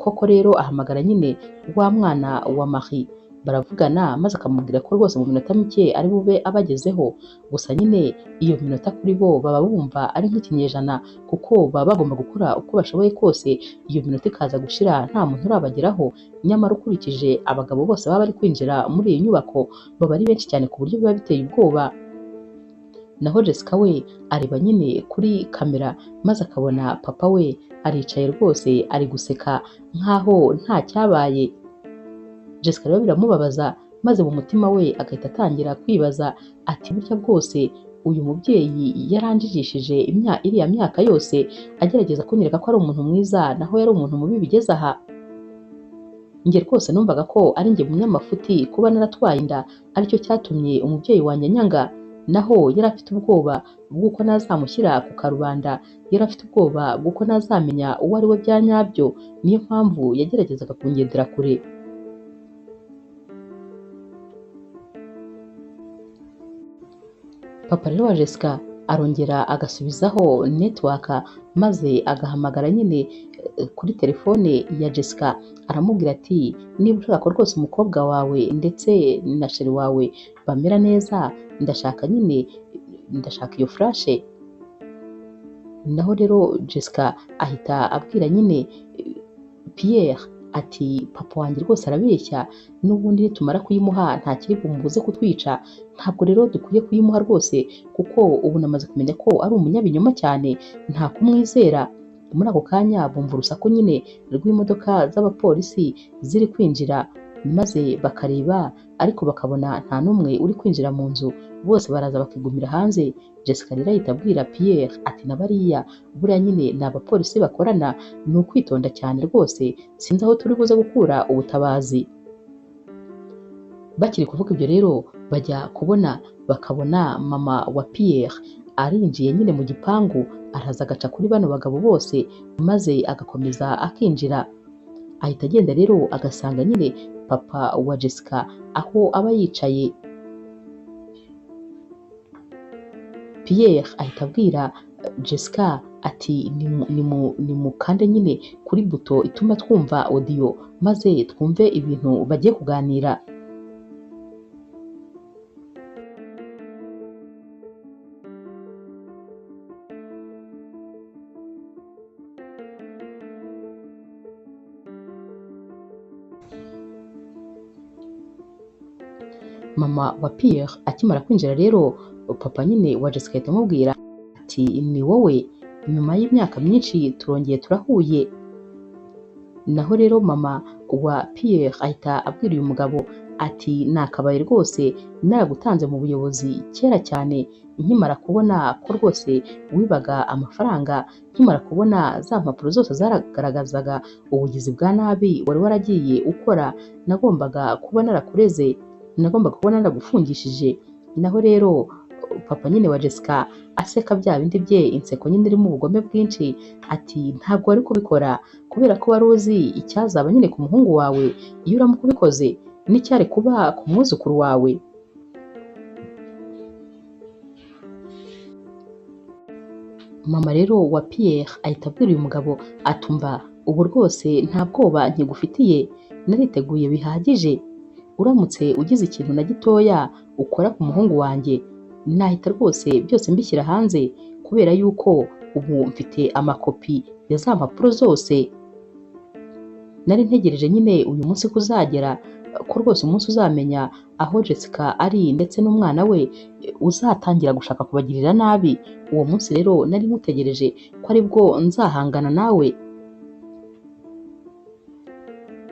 koko rero ahamagara nyine wa mwana wa Marie, baravugana maze akamubwira ko rwose mu minota mike ari bube abagezeho, gusa nyine iyo minota kuri bo baba bumva ari nk'ikinyejana kuko baba bagomba gukora uko bashoboye kose iyo minota ikaza gushira nta muntu urabageraho, nyamara ukurikije abagabo bose baba bari kwinjira muri iyi nyubako baba ari benshi cyane ku buryo biba biteye ubwoba. Naho Jessica we areba nyine kuri kamera maze akabona papa we aricaye rwose ari guseka nkaho nta cyabaye. Jessica rero biramubabaza maze mu mutima we agahita atangira kwibaza ati burya bwose uyu mubyeyi yaranjijishije iriya myaka yose agerageza kunyereka ko ari umuntu mwiza naho yari umuntu mubi bigeze aha. Njye rwose numvaga ko ari njye munyamafuti kuba naratwaye inda aricyo cyatumye umubyeyi wanjye anyanga, naho yari afite ubwoba bw'uko nazamushyira ku karubanda, yari afite ubwoba bw'uko nazamenya uwo ari we bya nyabyo, niyo mpamvu yageragezaga kungendera kure. Papa rero wa Jessica arongera agasubizaho network maze agahamagara nyine kuri telefone ya Jessica, aramubwira ati niba ushaka ko rwose umukobwa wawe ndetse na sheri wawe bamera neza ndashaka iyo flashe. Naho rero Jessica ahita abwira nyine Pierre ati papa wanjye rwose arabeshya, n'ubundi nitumara kuyimuha nta kiri bumubuze kutwica, ntabwo rero dukwiye kuyimuha rwose kuko ubu namaze kumenya ko ari umunyabinyoma cyane, nta kumwizera. Muri ako kanya bumva urusaku nyine rw'imodoka z'abapolisi ziri kwinjira, maze bakareba ariko bakabona nta n'umwe uri kwinjira mu nzu, bose baraza bakigumira hanze. Jessica rero ahita abwira Pierre ati na bariya buriya nyine ni abapolisi bakorana, ni ukwitonda cyane rwose, sinzi aho turi buze gukura ubutabazi. Bakiri kuvuga ibyo rero bajya kubona bakabona mama wa Pierre arinjiye nyine mu gipangu, araza agaca kuri bano bagabo bose maze agakomeza akinjira. Ahita agenda rero agasanga nyine papa wa Jessica aho aba yicaye. Pierre ahita abwira Jessica ati nimukande nyine kuri buto ituma twumva audio maze twumve ibintu bagiye kuganira. Mama wa Pierre akimara kwinjira rero papa nyine wa Jessica ahita amubwira ati ni wowe, nyuma y'imyaka myinshi turongeye turahuye. Naho rero mama wa Pierre ahita abwira uyu mugabo ati nakabaye rwose naragutanze mu buyobozi kera cyane, nkimara kubona ko rwose wibaga amafaranga, nkimara kubona za mpapuro zose zaragaragazaga ubugizi bwa nabi wari waragiye ukora, nagombaga kuba narakureze, nagombaga kuba naragufungishije. Naho rero papa nyine wa Jessica aseka bya bindi bye, inseko nyine irimo ubugome bwinshi, ati ntabwo wari kubikora kubera ko wari uzi icyazaba nyine ku muhungu wawe iyo uramuka ubikoze, n'icyari kuba ku mwuzukuru wawe. Mama rero wa Pierre ahita abwira uyu mugabo atumva ubu rwose nta bwoba nkigufitiye, nariteguye bihagije, uramutse ugize ikintu na gitoya ukora ku muhungu wanjye nahita rwose byose mbishyira hanze, kubera yuko ubu mfite amakopi ya za mpapuro zose. Nari ntegereje nyine uyu munsi kuzagera, ko rwose umunsi uzamenya aho Jessica ari ndetse n'umwana we uzatangira gushaka kubagirira nabi. Uwo munsi rero nari mutegereje ko aribwo nzahangana nawe.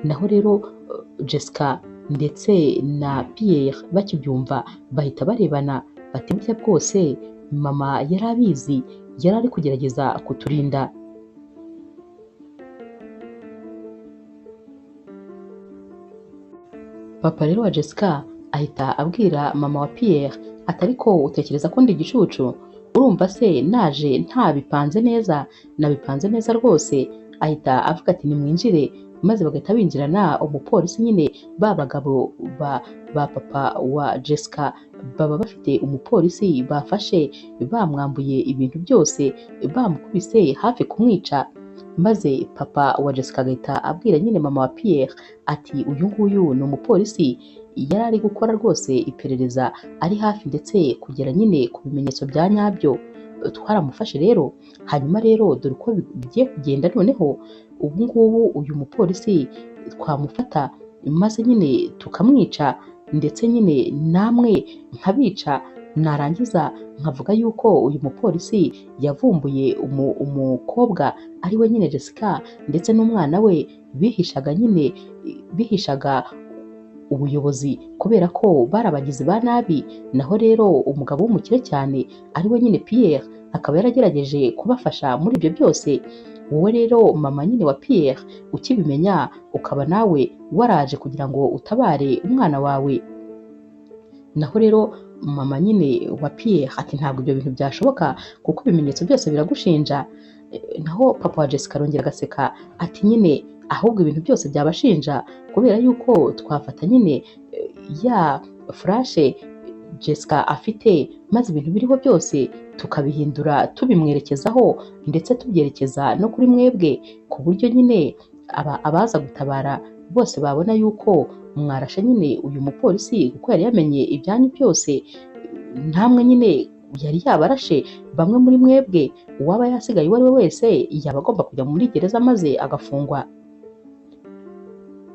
Naho rero Jessica ndetse na Pierre bakibyumva bahita barebana bati burya bwose mama yari abizi, yari ari kugerageza kuturinda. Papa rero wa Jessica ahita abwira mama wa Pierre ati ariko utekereza ko ndi igicucu? Urumva se naje ntabipanze neza? Nabipanze neza rwose. Ahita avuga ati nimwinjire, maze bagahita binjirana umupolisi nyine. Ba bagabo ba papa wa Jessica baba bafite umupolisi bafashe, bamwambuye ibintu byose, bamukubise hafi kumwica. Maze papa wa Jessica agahita abwira nyine mama wa Pierre ati uyu nguyu ni umupolisi yari ari gukora rwose iperereza, ari hafi ndetse kugera nyine ku bimenyetso bya nyabyo. Twaramufashe rero. Hanyuma rero dore uko bigiye kugenda noneho, ubu ngubu uyu mupolisi twamufata maze nyine tukamwica, ndetse nyine namwe nkabica, narangiza nkavuga yuko uyu mupolisi yavumbuye umukobwa ari we nyine Jessica, ndetse n'umwana we bihishaga ubuyobozi kubera ko bari abagizi ba nabi. Naho rero umugabo w'umukire cyane ari we nyine Pierre akaba yaragerageje kubafasha muri ibyo byose. Wowe rero mama nyine wa Pierre ukibimenya, ukaba nawe waraje kugira ngo utabare umwana wawe. Naho rero mama nyine wa Pierre ati ntabwo ibyo bintu byashoboka kuko ibimenyetso byose biragushinja. Naho papa wa Jessica arongera agaseka ati nyine ahubwo ibintu byose byabashinja kubera yuko twafata nyine ya furashe Jessica afite, maze ibintu biriho byose tukabihindura tubimwerekezaho, ndetse tubyerekeza no kuri mwebwe, ku buryo nyine abaza gutabara bose babona yuko mwarashe nyine uyu mupolisi kuko yari yamenye ibyanyu byose. Namwe nyine yari yabarashe bamwe muri mwebwe, uwaba yasigaye uwo ari we wese yaba agomba kujya muri gereza maze agafungwa.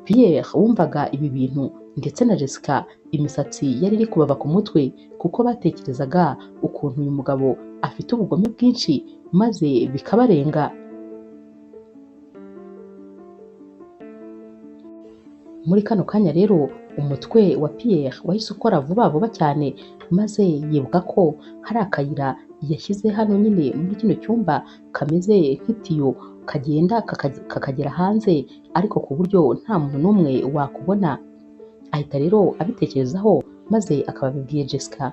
Pierre wumvaga ibi bintu ndetse na Jessica imisatsi yari iri kubava ku mutwe, kuko batekerezaga ukuntu uyu mugabo afite ubugome bwinshi maze bikabarenga. Muri kano kanya rero umutwe wa Pierre wahise ukora vuba vuba cyane, maze yibuka ko hari akayira yashyize hano nyine muri kino cyumba kameze nk'itiyo kagenda kakagera hanze, ariko ku buryo nta muntu n'umwe wakubona. Ahita rero abitekerezaho maze akaba abibwiye Jessica.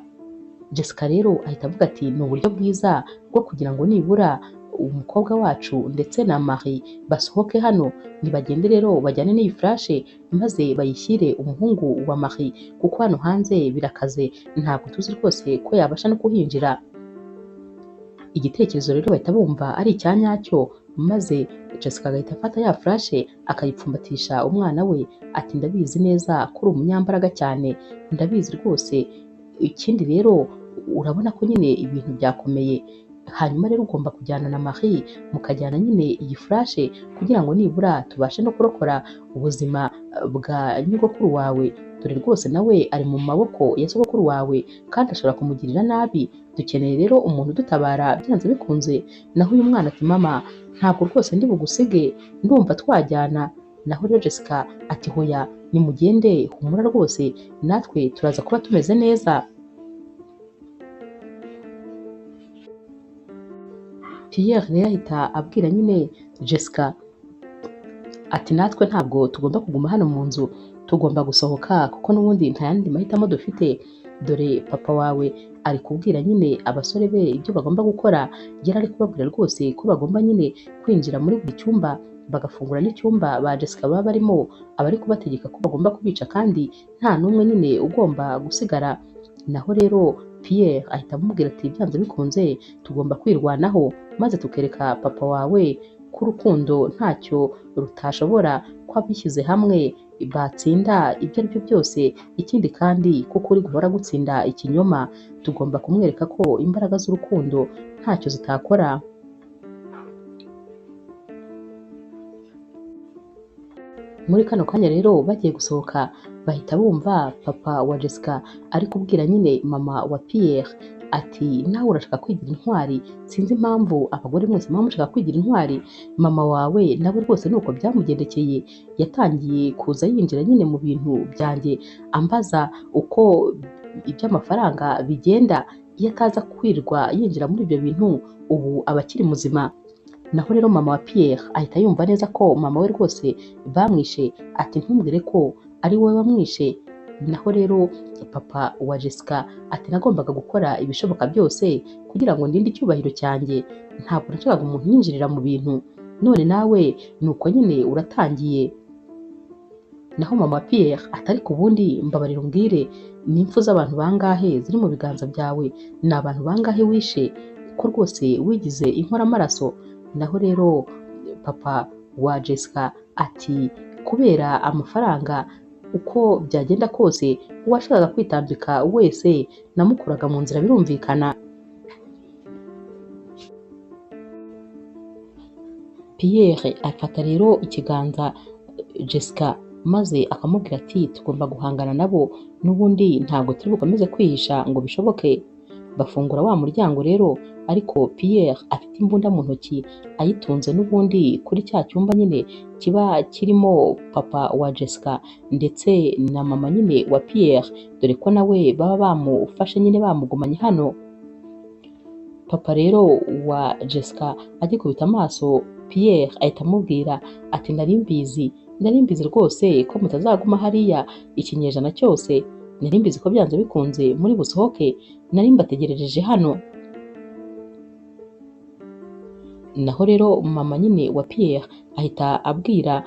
Jessica rero ahita avuga ati ni uburyo bwiza bwo kugira ngo nibura umukobwa wacu ndetse na Marie basohoke hano, nibagende rero bajyane n'iyi furashe maze bayishyire umuhungu wa Marie, kuko hano hanze birakaze, ntabwo tuzi rwose ko yabasha no kuhinjira. Igitekerezo rero bahita bumva ari icya nyacyo, maze Jessica agahita afata ya furashe akayipfumbatisha umwana we ati ndabizi neza ko uri umunyambaraga cyane, ndabizi rwose. Ikindi rero urabona ko nyine ibintu byakomeye. Hanyuma rero ugomba kujyana na Marie mukajyana nyine iyi furashe kugira ngo nibura tubashe no kurokora ubuzima bwa nyogokuru wawe. Dore rwose nawe ari mu maboko ya sogokuru wawe kandi ashobora kumugirira nabi. Dukeneye rero umuntu udutabara byanze bikunze. Naho uyu mwana ati mama ntabwo rwose ndi bugusige, ndumva twajyana. Naho rero Jessica ati hoya nimugende, humura rwose natwe turaza kuba tumeze neza. Pierre rero ahita abwira nyine Jessica ati natwe ntabwo tugomba kuguma hano mu nzu, tugomba gusohoka kuko n'ubundi nta yandi mahitamo dufite. Dore papa wawe ari kubwira nyine abasore be ibyo bagomba gukora, yari ari kubabwira rwose ko bagomba nyine kwinjira muri buri cyumba bagafungura n'icyumba ba Jessica baba barimo, abari kubategeka ko bagomba kubica kandi nta n'umwe nyine ugomba gusigara. Naho rero Pierre ahita amubwira ati byanze bikunze tugomba kwirwanaho maze tukereka papa wawe ko urukundo ntacyo rutashobora, ko abishyize hamwe batsinda ibyo ari byo byose. Ikindi kandi kuko uri guhora gutsinda ikinyoma, tugomba kumwereka ko imbaraga z'urukundo ntacyo zitakora. Muri kano kanya rero bagiye gusohoka bahita bumva papa wa Jessica ari kubwira nyine mama wa Pierre ati nawe urashaka kwigira intwari, sinzi impamvu abagore mwese muba mushaka kwigira intwari. Mama wawe nawe rwose nuko byamugendekeye, yatangiye kuza yinjira nyine mu bintu byanjye ambaza uko iby'amafaranga bigenda. Iyo ataza kwirwa yinjira muri ibyo bintu ubu aba akiri muzima. Naho rero mama wa Pierre ahita yumva neza ko mama we rwose bamwishe, ati ntumbwire ko ari wowe wamwishe. naho rero papa wa Jessica ati nagombaga gukora ibishoboka byose kugira ngo ndinde icyubahiro cyanjye, ntabwo nashakaga umuntu yinjirira mu bintu, none nawe nuko nyine uratangiye. Naho mama Pierre ati ariko ubundi mbabarira umbwire, ni impfu z'abantu bangahe ziri mu biganza byawe, ni abantu bangahe wishe ko rwose wigize inkoramaraso? Naho rero papa wa Jessica ati kubera amafaranga uko byagenda kose uwashakaga kwitambika wese namukuraga mu nzira birumvikana. Pierre afata rero ikiganza Jessica maze akamubwira ati tugomba guhangana nabo, n'ubundi ntabwo turi bukomeze kwihisha ngo bishoboke. Bafungura wa muryango rero, ariko Pierre afite imbunda mu ntoki ayitunze n'ubundi kuri cya cyumba nyine kiba kirimo papa wa Jessica ndetse na mama nyine wa Pierre, dore ko nawe baba bamufashe nyine bamugumanye hano. Papa rero wa Jessica agikubita amaso Pierre ahita amubwira ati nari mbizi rwose ko mutazaguma hariya ikinyejana cyose, nari mbizi ko byanze bikunze muri busohoke, nari mbategerereje hano. Naho rero mama nyine wa Pierre ahita abwira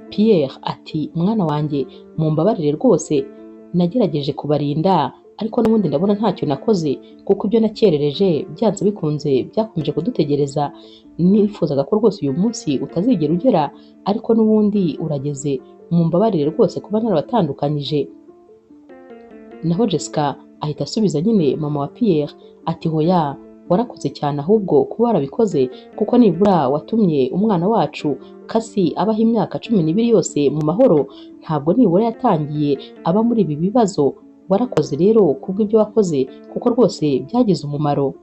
Pierre ati mwana wanjye mumbabarire rwose, nagerageje kubarinda ariko n'ubundi ndabona ntacyo nakoze, kuko ibyo nakerereje byanze bikunze byakomeje kudutegereza, nifuzaga ko rwose uyu munsi utazigera ugera, ariko n'ubundi urageze, mumbabarire rwose kuba narabatandukanyije. Naho Jessica ahita asubiza nyine mama wa Pierre ati hoya warakoze cyane ahubwo kuba warabikoze, kuko nibura watumye umwana wacu Kasi abaho imyaka 12 yose mu mahoro, ntabwo nibura yatangiye aba muri ibi bibazo. Warakoze rero kubw'ibyo wakoze, kuko rwose byagize umumaro.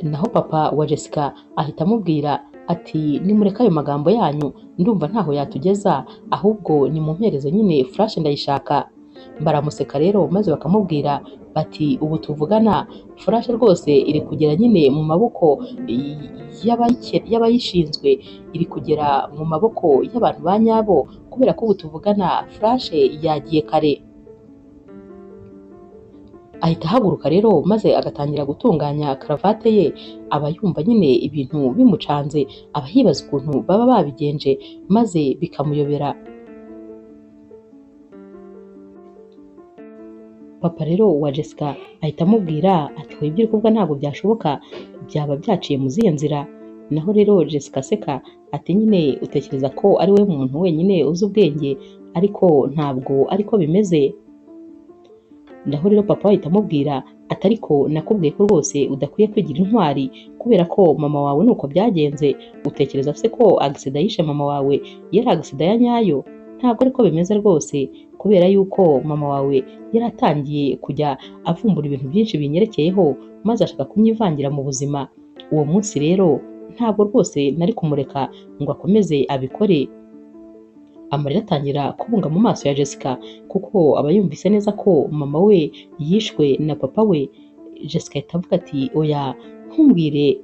Naho papa wa Jessica ahita amubwira ati nimureka ayo magambo yanyu, ndumva ntaho yatugeza, ahubwo nimumpereze nyine flash ndayishaka. Baramuseka rero maze bakamubwira bati ubu tuvugana flash rwose iri kugera nyine mu maboko y'abayishinzwe, iri kugera mu maboko y'abantu ba nyabo, kubera ko ubu tuvugana flash yagiye kare. Ahita ahaguruka rero maze agatangira gutunganya karavate ye, aba yumva nyine ibintu bimucanze, aba yibaza ukuntu baba babigenje maze bikamuyobera. Papa rero wa Jessica ahita amubwira ati ibyo uri kuvuga ntabwo byashoboka, byaba byaciye mu zihe nzira. Naho rero Jessica aseka ati nyine utekereza ko ari we muntu wenyine uzi ubwenge, ariko ntabwo ariko bimeze. Naho rero papa ahita amubwira ati ariko nakubwiye ko rwose udakwiye kwigira intwari, kubera ko mama wawe nuko byagenze. Utekereza se ko agisida yishe mama wawe yari agisida ya nyayo? Ntabwo ariko bimeze rwose, kubera yuko mama wawe yaratangiye kujya avumbura ibintu byinshi binyerekeyeho, maze ashaka kunyivangira mu buzima. Uwo munsi rero ntabwo rwose nari kumureka ngo akomeze abikore. Amarira atangira kubunga mu maso ya Jessica, kuko aba yumvise neza ko mama we yishwe na papa we. Jessica ahita avuga ati oya, ntumbwire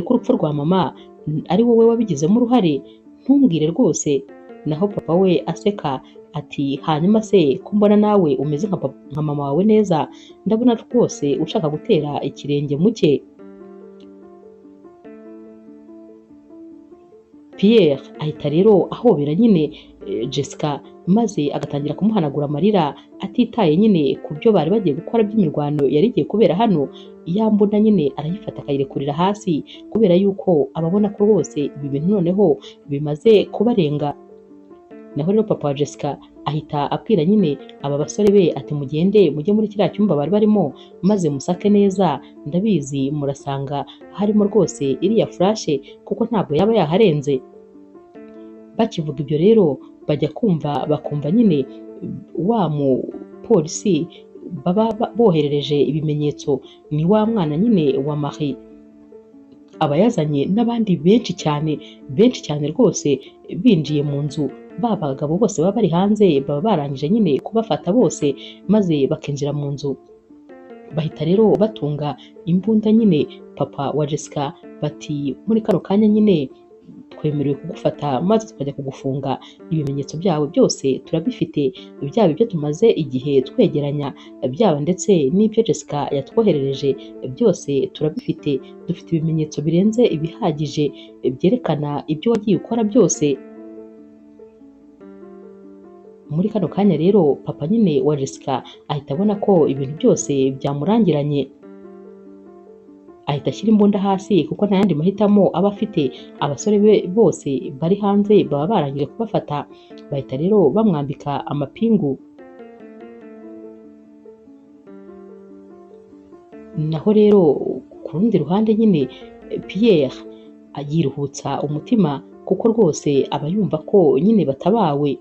ko urupfu rwa mama ari wowe wabigizemo uruhare, ntumbwire rwose. Naho papa we aseka ati hanyuma se ko mbona nawe umeze nka mama wawe neza, ndabona rwose ushaka gutera ikirenge muke. Pierre ahita rero ahobera nyine Jessica maze agatangira kumuhanagura amarira, atitaye nyine ku byo bari bagiye gukora by'imirwano yari igiye kubera hano. Yambona nyine arayifata akayirekurira hasi, kubera yuko ababona ko rwose ibi bintu noneho bimaze kubarenga. Naho rero papa wa Jessica ahita abwira nyine aba basore be ati mugende mujye muri kiriya cyumba bari barimo, maze musake neza, ndabizi murasanga harimo rwose iriya flash, kuko ntabwo yaba yaharenze. Bakivuga ibyo rero bajya bakumva nyine wa mu polisi baba boherereje ibimenyetso, ni wa mwana nyine wa Marie aba yazanye n'abandi benshi cyane rwose, binjiye mu nzu. Ba bagabo bose baba bari hanze baba barangije nyine kubafata bose, maze bakinjira mu nzu. Bahita rero batunga imbunda nyine papa wa Jessica bati muri kano kanya nyine twemerewe kugufata maze tukajya kugufunga. Ibimenyetso byawe byose turabifite, byaba ibyo tumaze igihe twegeranya, byaba ndetse n'ibyo Jessica yatwoherereje, byose turabifite. Dufite ibimenyetso birenze ibihagije byerekana ibyo wagiye ukora byose. Muri kano kanya rero papa nyine wa Jessica ahita abona ko ibintu byose byamurangiranye, ahita ashyira imbunda hasi kuko nta yandi mahitamo aba afite. Abasore be bose bari hanze baba barangije kubafata, bahita rero bamwambika amapingu. Naho rero ku rundi ruhande nyine Pierre yiruhutsa umutima kuko rwose aba yumva ko nyine batabawe.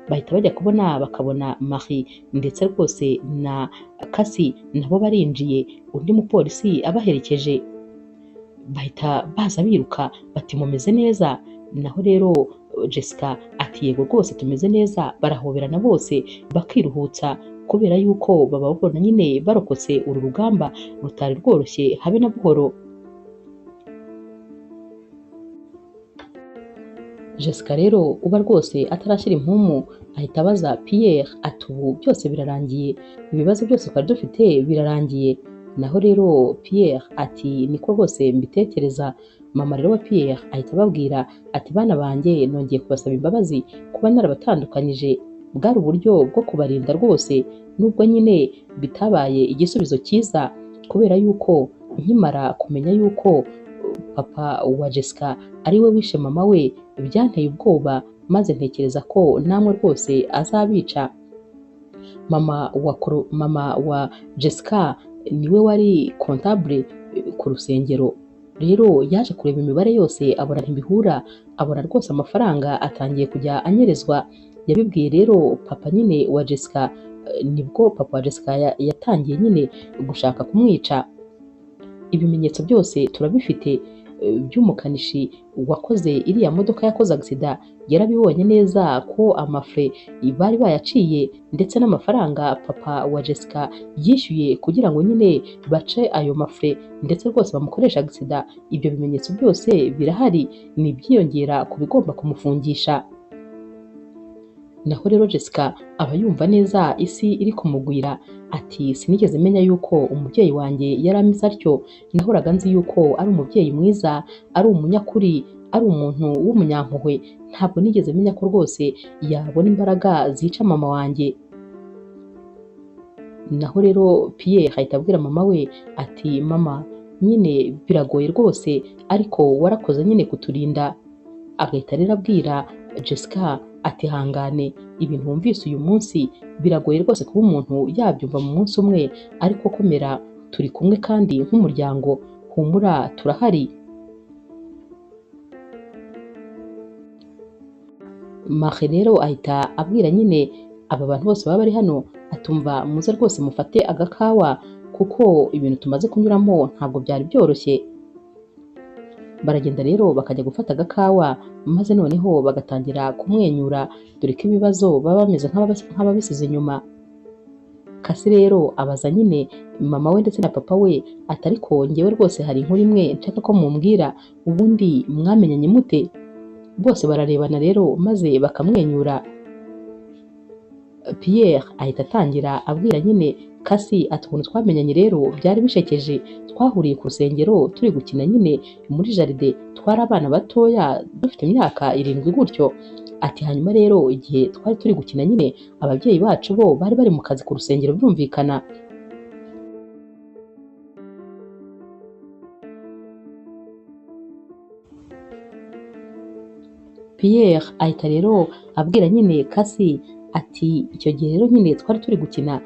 Bahita bajya kubona bakabona Marie ndetse rwose na Kasi nabo barinjiye, undi mupolisi abaherekeje. Bahita baza biruka bati mumeze neza? Naho rero Jessica ati yego rwose tumeze neza. Barahoberana bose bakiruhutsa kubera yuko baba babona nyine barokotse uru rugamba rutari rworoshye habe na buhoro. Jessica rero uba rwose atarashyira impumu ahita abaza Pierre ati ubu byose birarangiye, ibibazo byose twari dufite birarangiye? Naho rero Pierre ati niko rwose mbitekereza. Mama rero wa Pierre ahita ababwira ati bana banjye nongeye kubasaba imbabazi kuba narabatandukanyije, bwari uburyo bwo kubarinda rwose, nubwo nyine bitabaye igisubizo cyiza kubera yuko nkimara kumenya yuko papa wa Jessica ari we wishe mama we byanteye ubwoba, maze ntekereza ko namwe rwose azabica. Mama wa Jessica niwe wari comptable ku rusengero. Rero yaje kureba imibare yose abona ntibihura, abona rwose amafaranga atangiye kujya anyerezwa. Yabibwiye rero papa nyine wa Jessica, nibwo papa wa Jessica yatangiye nyine gushaka kumwica. Ibimenyetso byose turabifite by'umukanishi wakoze iriya modoka yakoze agisida, yarabibonye neza ko amafre bari bayaciye ndetse n'amafaranga papa wa Jessica yishyuye kugira ngo nyine bace ayo mafre ndetse rwose bamukoresha agisida. Ibyo bimenyetso byose birahari, ni ibyiyongera ku bigomba kumufungisha. Naho rero Jessica aba yumva neza isi iri kumugwira. Ati sinigeze menya yuko umubyeyi wanjye yari ameze atyo, nahoraga nzi yuko ari umubyeyi mwiza, ari umunyakuri, ari umuntu w'umunyampuhwe. Ntabwo nigeze menya ko rwose yabona imbaraga zica mama wanjye. Naho rero Pierre ahita abwira mama we ati mama nyine biragoye rwose ariko warakoze nyine kuturinda. Agahita rero abwira Jessica ati hangane, ibintu wumvise uyu munsi biragoye rwose kuba umuntu yabyumva mu munsi umwe, ariko komera, turi kumwe kandi nk'umuryango, humura turahari. Marie rero ahita abwira nyine aba bantu bose baba bari hano atumva muze rwose mufate agakawa kuko ibintu tumaze kunyuramo ntabwo byari byoroshye. Baragenda rero bakajya gufata agakawa maze noneho bagatangira kumwenyura dore ko ibibazo baba bameze nk'ababisize inyuma. Kasi rero abaza nyine mama we ndetse na papa we ati ariko njyewe rwose hari inkuru imwe nshaka ko mumbwira, ubundi mwamenyanye mute? Bose bararebana rero maze bakamwenyura. Pierre ahita atangira abwira nyine Kasi ati ukuntu twamenyanye rero byari bishekeje. Twahuriye ku rusengero turi gukina nyine muri jaride, twari abana batoya dufite imyaka 7 gutyo. Ati hanyuma rero igihe twari turi gukina nyine ababyeyi bacu bo bari bari mu kazi ku rusengero byumvikana. Pierre ahita rero abwira nyine Kasi ati icyo gihe rero nyine twari turi gukina,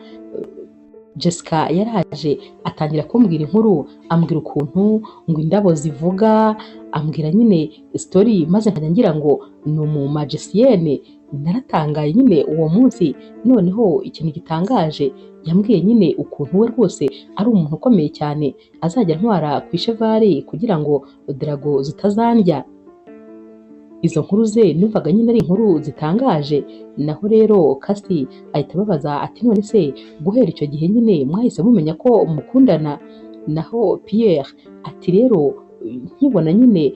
Jessica yaraje atangira kumbwira inkuru, ambwira ukuntu ngo indabo zivuga, ambwira nyine story maze nkajya ngira ngo ni umumagicienne. Naratangaye nyine uwo munsi. Noneho ikintu gitangaje yambwiye nyine ukuntu we rwose ari umuntu ukomeye cyane, azajya ntwara ku ishevali kugira ngo drago zitazandya. Izo nkuru ze numvaga nyine ari inkuru zitangaje. Naho rero Kasi ahita ababaza ati none se guhera icyo gihe nyine mwahise mumenya ko mukundana? Naho Pierre ati rero nkibona nyine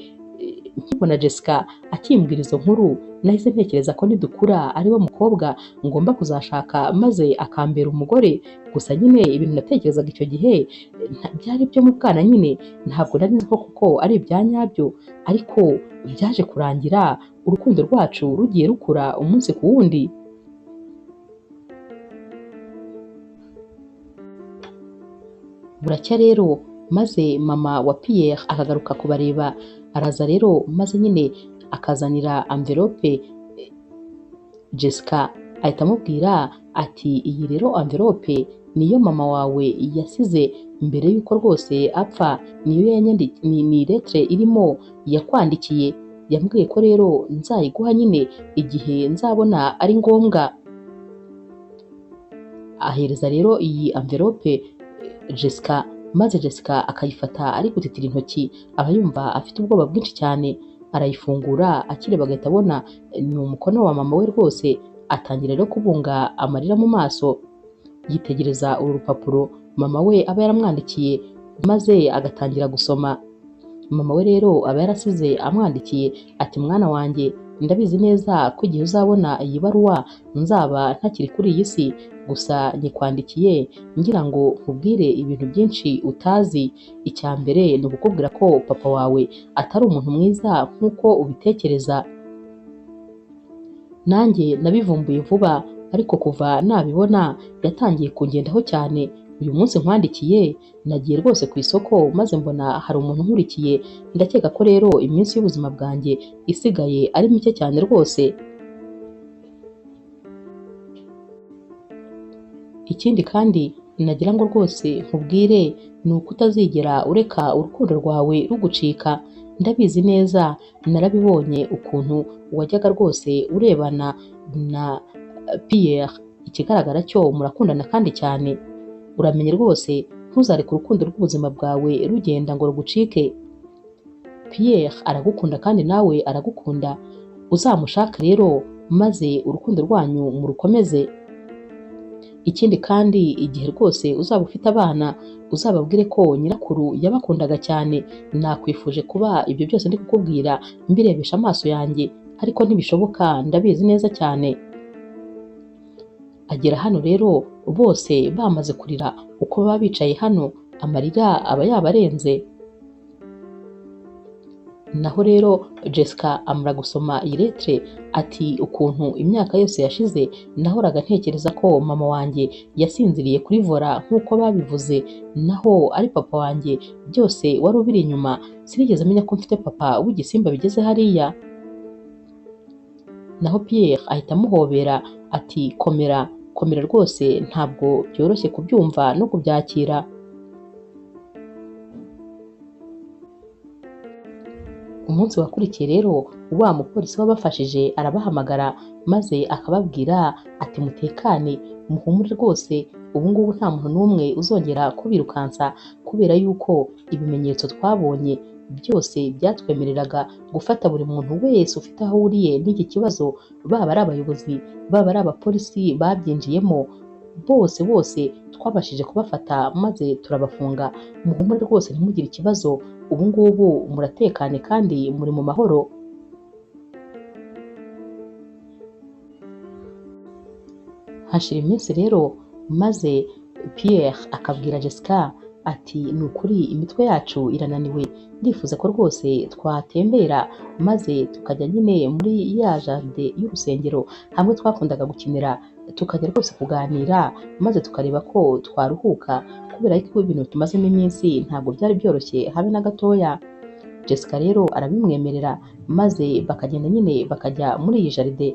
nkibona Jessica akimbwira izo nkuru nahise ntekereza ko nidukura ari we mukobwa ngomba kuzashaka maze akambera umugore. Gusa nyine ibintu natekerezaga icyo gihe byari ibyo mu bwana nyine, ntabwo nari nzi ko kuko ari ibya nyabyo, ariko byaje kurangira urukundo rwacu rugiye rukura umunsi ku wundi. Buracya rero maze mama wa Pierre akagaruka kubareba, araza rero maze nyine akazanira envelope Jessica, ahita amubwira ati iyi rero envelope niyo mama wawe yasize mbere y'uko rwose apfa, niyo ni lettre irimo yakwandikiye, yambwiye ko rero nzayiguha nyine igihe nzabona ari ngombwa. Ahereza rero iyi envelope Jessica, maze Jessica akayifata ari gutitira intoki, aba yumva afite ubwoba bwinshi cyane. Arayifungura akireba agahita abona ni umukono wa mama we rwose, atangira rero kubunga amarira mu maso. Yitegereza uru rupapuro mama we aba yaramwandikiye maze agatangira gusoma. Mama we rero aba yarasize amwandikiye ati mwana wanjye, ndabizi neza ko igihe uzabona iyi baruwa nzaba ntakiri kuri iyi si, gusa nyikwandikiye ngira ngo nkubwire ibintu byinshi utazi. Icya mbere ni ukukubwira ko papa wawe atari umuntu mwiza nk'uko ubitekereza. Nanjye nabivumbuye vuba, ariko kuva nabibona yatangiye kungendaho cyane. Uyu munsi nkwandikiye nagiye rwose ku isoko maze mbona hari umuntu nkurikiye, ndakeka ko rero iminsi y'ubuzima bwanjye isigaye ari mike cyane rwose. Ikindi kandi nagira ngo rwose nkubwire ni uko utazigera ureka urukundo rwawe rugucika. Ndabizi neza, narabibonye ukuntu wajyaga rwose urebana na Pierre, ikigaragara cyo murakundana kandi cyane. Uramenye rwose ntuzareke urukundo rw'ubuzima bwawe rugenda ngo rugucike. Pierre aragukunda kandi nawe aragukunda, uzamushake rero maze urukundo rwanyu murukomeze. Ikindi kandi igihe rwose uzaba ufite abana uzababwire ko nyirakuru yabakundaga cyane. Nakwifuje kuba ibyo byose ndi kukubwira mbirebesha amaso yanjye, ariko ntibishoboka, ndabizi neza cyane. Agera hano rero bose bamaze kurira, uko baba bicaye hano amarira aba yabarenze. Naho rero Jessica amara gusoma iyi lettre ati ukuntu imyaka yose yashize nahoraga ntekereza ko mama wanjye yasinziriye kuri vola nk'uko babivuze, naho ari papa wanjye byose wari ubiri inyuma. Sinigeze menya ko mfite papa w'igisimba bigeze hariya. Naho Pierre ahita amuhobera ati komera komera rwose, ntabwo byoroshye kubyumva no kubyakira. Umunsi wakurikiye rero wa mupolisi wabafashije arabahamagara maze akababwira ati mutekane, muhumure rwose, ubu ngubu nta muntu n'umwe uzongera kubirukansa, kubera yuko ibimenyetso twabonye byose byatwemereraga gufata buri muntu wese ufite aho ahuriye n'iki kibazo, baba ari abayobozi, baba ari abapolisi babyinjiyemo, bose twabashije kubafata maze turabafunga. Muhumure rwose ntimugire ikibazo, ubu ngubu muratekane kandi muri mu mahoro. Hashira iminsi rero maze Pierre akabwira Jessica ati ni ukuri imitwe yacu irananiwe, ndifuza ko rwose twatembera maze tukajya nyine muri ya jaride y'urusengero hamwe twakundaga gukinira, tukajya rwose kuganira maze tukareba ko twaruhuka, kubera ko ibintu tumazemo iminsi ntabwo byari byoroshye habe na gatoya. Jessica rero arabimwemerera maze bakagenda nyine bakajya muri iyi jaride.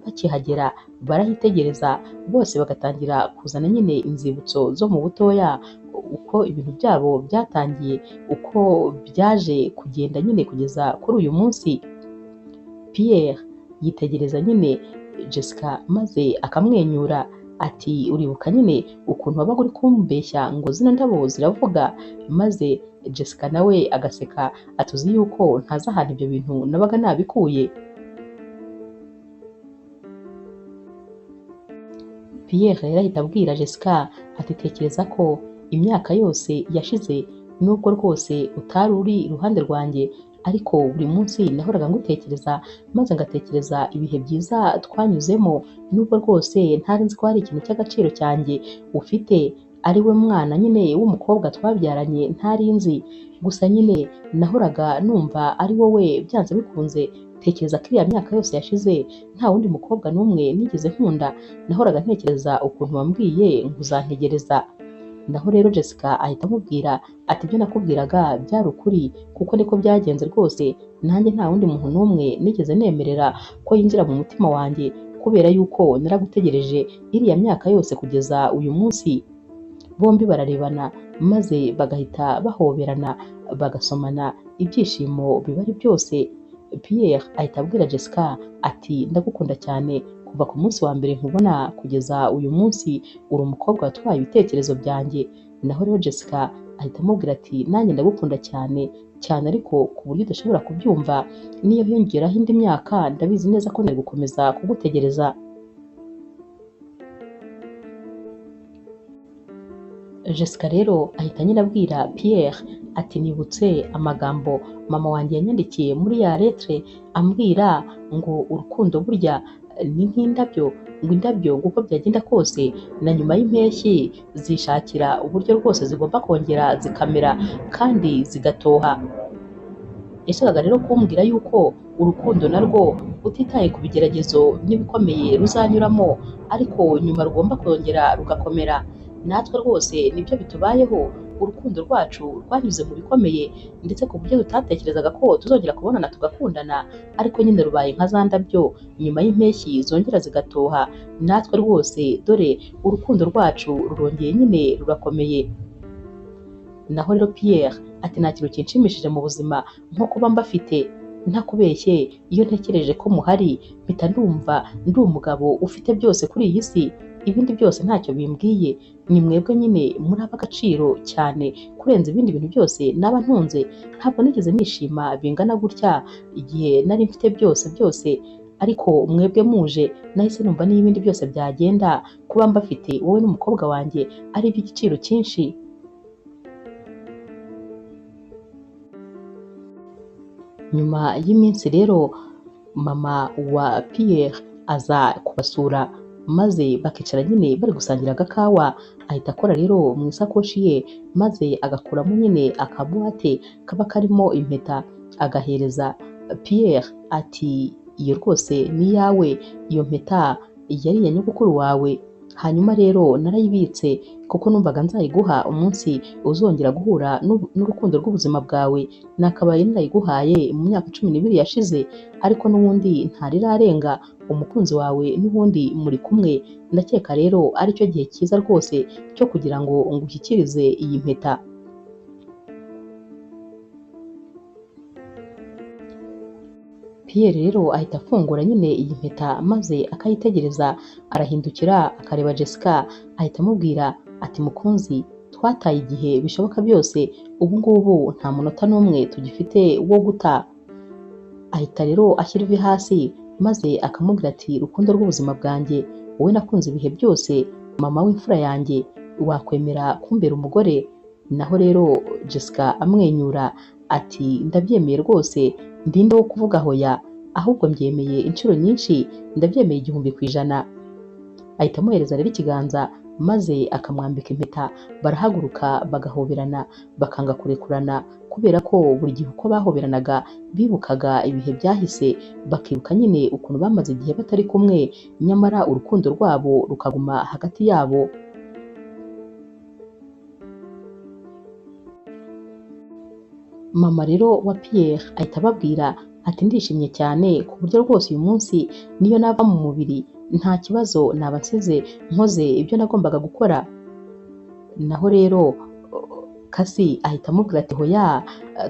Bakihagera barahitegereza, bose bagatangira kuzana nyine inzibutso zo mu butoya, uko ibintu byabo byatangiye, uko byaje kugenda nyine kugeza kuri uyu munsi. Pierre yitegereza nyine Jessica maze akamwenyura ati uribuka nyine ukuntu wabaga uri kumbeshya ngo zino ndabo ziravuga? Maze Jessica nawe agaseka atuzi yuko ntazi ahantu ibyo bintu nabaga nabikuye. Pierre rero ahita abwira Jessica ati tekereza ko imyaka yose yashize nubwo rwose utari uri iruhande rwanjye, ariko buri munsi nahoraga ngutekereza maze ngatekereza ibihe byiza twanyuzemo, nubwo rwose ntari nzi ko hari ikintu cy'agaciro cyanjye ufite ari we mwana nyine w'umukobwa twabyaranye ntari nzi, gusa nyine nahoraga numva ari wowe byanze bikunze. Tekereza ko iriya myaka yose yashize nta wundi mukobwa n'umwe nigeze nkunda, nahoraga ntekereza ukuntu wambwiye ngo uzantegereza. Naho rero Jessica ahita amubwira ati ibyo nakubwiraga byari ukuri kuko niko byagenze rwose, nanjye nta wundi muntu n'umwe nigeze nemerera ko yinjira mu mutima wanjye kubera yuko naragutegereje iriya myaka yose kugeza uyu munsi. Bombi bararebana maze bagahita bahoberana bagasomana, ibyishimo biba ari byose. Pierre ahita abwira Jessica ati ndagukunda cyane kuva ku munsi wa mbere nkubona kugeza uyu munsi, uri umukobwa watwaye ibitekerezo byanjye. Naho rero Jessica ahita amubwira ati nanjye ndagukunda cyane cyane, ariko ku buryo udashobora kubyumva, niyo hiyongeraho indi myaka ndabizi neza ko nari gukomeza kugutegereza. Jessica rero ahita nyine abwira Pierre ati nibutse amagambo mama wanjye yanyandikiye muri ya lettre ambwira ngo urukundo burya ni nk'indabyo, ngo indabyo uko byagenda kose na nyuma y'impeshyi zishakira uburyo rwose zigomba kongera zikamera kandi zigatoha. Yashakaga rero kumbwira yuko urukundo narwo utitaye ku bigeragezo n'ibikomeye ruzanyuramo, ariko nyuma rugomba kongera rugakomera. Natwe rwose nibyo bitubayeho, urukundo rwacu rwanyuze mu bikomeye ndetse ku buryo tutatekerezaga ko tuzongera kubonana tugakundana, ariko nyine rubaye nka za ndabyo nyuma y'impeshyi zongera zigatoha. Natwe rwose dore urukundo rwacu rurongeye nyine rurakomeye. Naho rero Pierre ati nta kintu kinshimishije mu buzima nko kuba mbafite, ntakubeshye iyo ntekereje ko muhari mpita ndumva ndi umugabo ufite byose kuri iyi si, ibindi byose ntacyo bimbwiye. Ni mwebwe nyine muri ab'agaciro cyane kurenza ibindi bintu byose naba ntunze. Ntabwo nigeze nishima bingana gutya igihe nari mfite byose, ariko mwebwe muje nahise numva niyo ibindi byose byagenda, kuba mbafite wowe n'umukobwa wanjye ari iby'igiciro cyinshi. Nyuma y'iminsi rero mama wa Pierre aza kubasura maze bakicara nyine bari gusangira agakawa. Ahita akora rero mu isakoshi ye maze agakuramo nyine akabuwate kaba karimo impeta agahereza Pierre ati iyo rwose ni iyawe, iyo mpeta yari iya nyogokuru wawe. Hanyuma rero narayibitse kuko numvaga nzayiguha umunsi uzongera guhura n'urukundo rw'ubuzima bwawe. Nakabaye narayiguhaye mu myaka 12 yashize, ariko n'ubundi ntarirarenga umukunzi wawe n'ubundi muri kumwe. Ndakeka rero ari cyo gihe cyiza rwose cyo kugira ngo ngushyikirize iyi mpeta. Pierre rero ahita afungura nyine iyi mpeta maze akayitegereza, arahindukira akareba Jessica ahita amubwira ati mukunzi, twataye igihe bishoboka byose, ubu ngubu nta munota n'umwe tugifite wo guta. Ahita rero ashyira ivi hasi maze akamubwira ati rukundo rw'ubuzima bwanjye, wowe nakunze ibihe byose, mama w'imfura yanjye, wakwemera kumbera umugore? Naho rero Jessica amwenyura ati ndabyemeye rwose, ndinde wo kuvuga hoya, ahubwo mbyemeye inshuro nyinshi, ndabyemeye 100%. Ahita amuhereza rero ikiganza maze akamwambika impeta, barahaguruka bagahoberana bakanga kurekurana, kubera ko buri gihe uko bahoberanaga bibukaga ibihe byahise, bakibuka nyine ukuntu bamaze igihe batari kumwe, nyamara urukundo rwabo rukaguma hagati yabo. Mama rero wa Pierre ahita ababwira ati ndishimye cyane ku buryo rwose uyu munsi niyo nava mu mubiri nta kibazo naba nsize nkoze ibyo nagombaga gukora. Naho rero Kasi ahita amubwira ati hoya,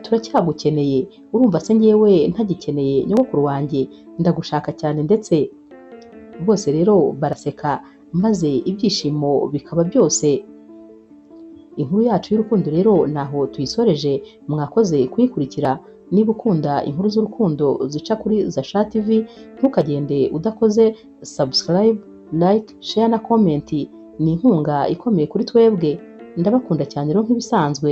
turacyagukeneye, urumva se ngewe ntagikeneye nyogokuru wanjye, ndagushaka cyane. Ndetse bose rero baraseka maze ibyishimo bikaba byose. Inkuru yacu y'urukundo rero naho tuyisoreje, mwakoze kuyikurikira. Niba ukunda inkuru z'urukundo zica kuri Zasha TV, ntukagende udakoze subscribe, like, share na comment. Ni inkunga ikomeye kuri twebwe. Ndabakunda cyane rero nk'ibisanzwe.